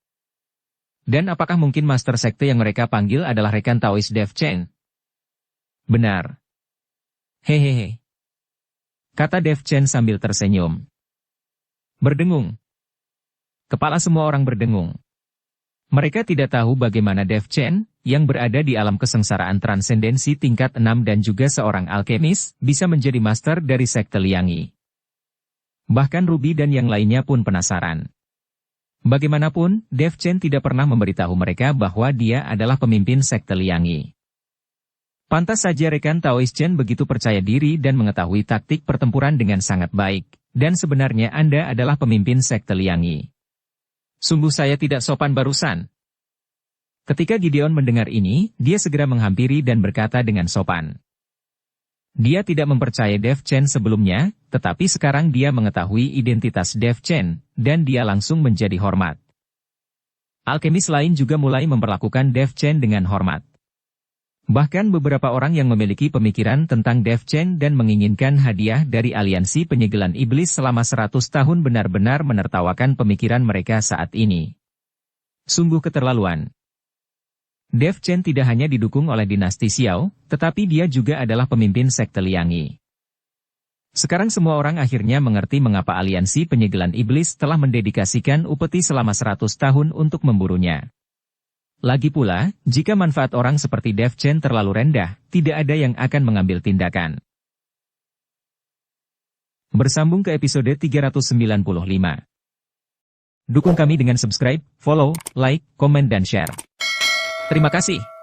Dan apakah mungkin Master Sekte yang mereka panggil adalah rekan Taois Dev Chen? Benar. Hehehe. Kata Dev Chen sambil tersenyum. Berdengung. Kepala semua orang berdengung. Mereka tidak tahu bagaimana Dev Chen, yang berada di alam kesengsaraan transendensi tingkat 6 dan juga seorang alkemis, bisa menjadi master dari Sekte Liangyi. Bahkan Ruby dan yang lainnya pun penasaran. Bagaimanapun, Dev Chen tidak pernah memberitahu mereka bahwa dia adalah pemimpin Sekte Liangyi. Pantas saja rekan Taois Chen begitu percaya diri dan mengetahui taktik pertempuran dengan sangat baik, dan sebenarnya Anda adalah pemimpin Sekte Liangyi. Sungguh saya tidak sopan barusan. Ketika Gideon mendengar ini, dia segera menghampiri dan berkata dengan sopan. Dia tidak mempercayai Dev Chen sebelumnya, tetapi sekarang dia mengetahui identitas Dev Chen, dan dia langsung menjadi hormat. Alkemis lain juga mulai memperlakukan Dev Chen dengan hormat. Bahkan beberapa orang yang memiliki pemikiran tentang Dev Chen dan menginginkan hadiah dari aliansi penyegelan iblis selama 100 tahun benar-benar menertawakan pemikiran mereka saat ini. Sungguh keterlaluan. Dev Chen tidak hanya didukung oleh dinasti Xiao, tetapi dia juga adalah pemimpin sekte Liangyi. Sekarang semua orang akhirnya mengerti mengapa aliansi penyegelan iblis telah mendedikasikan upeti selama 100 tahun untuk memburunya. Lagi pula, jika manfaat orang seperti Dev Chen terlalu rendah, tidak ada yang akan mengambil tindakan. Bersambung ke episode 395. Dukung kami dengan subscribe, follow, like, komen dan share. Terima kasih.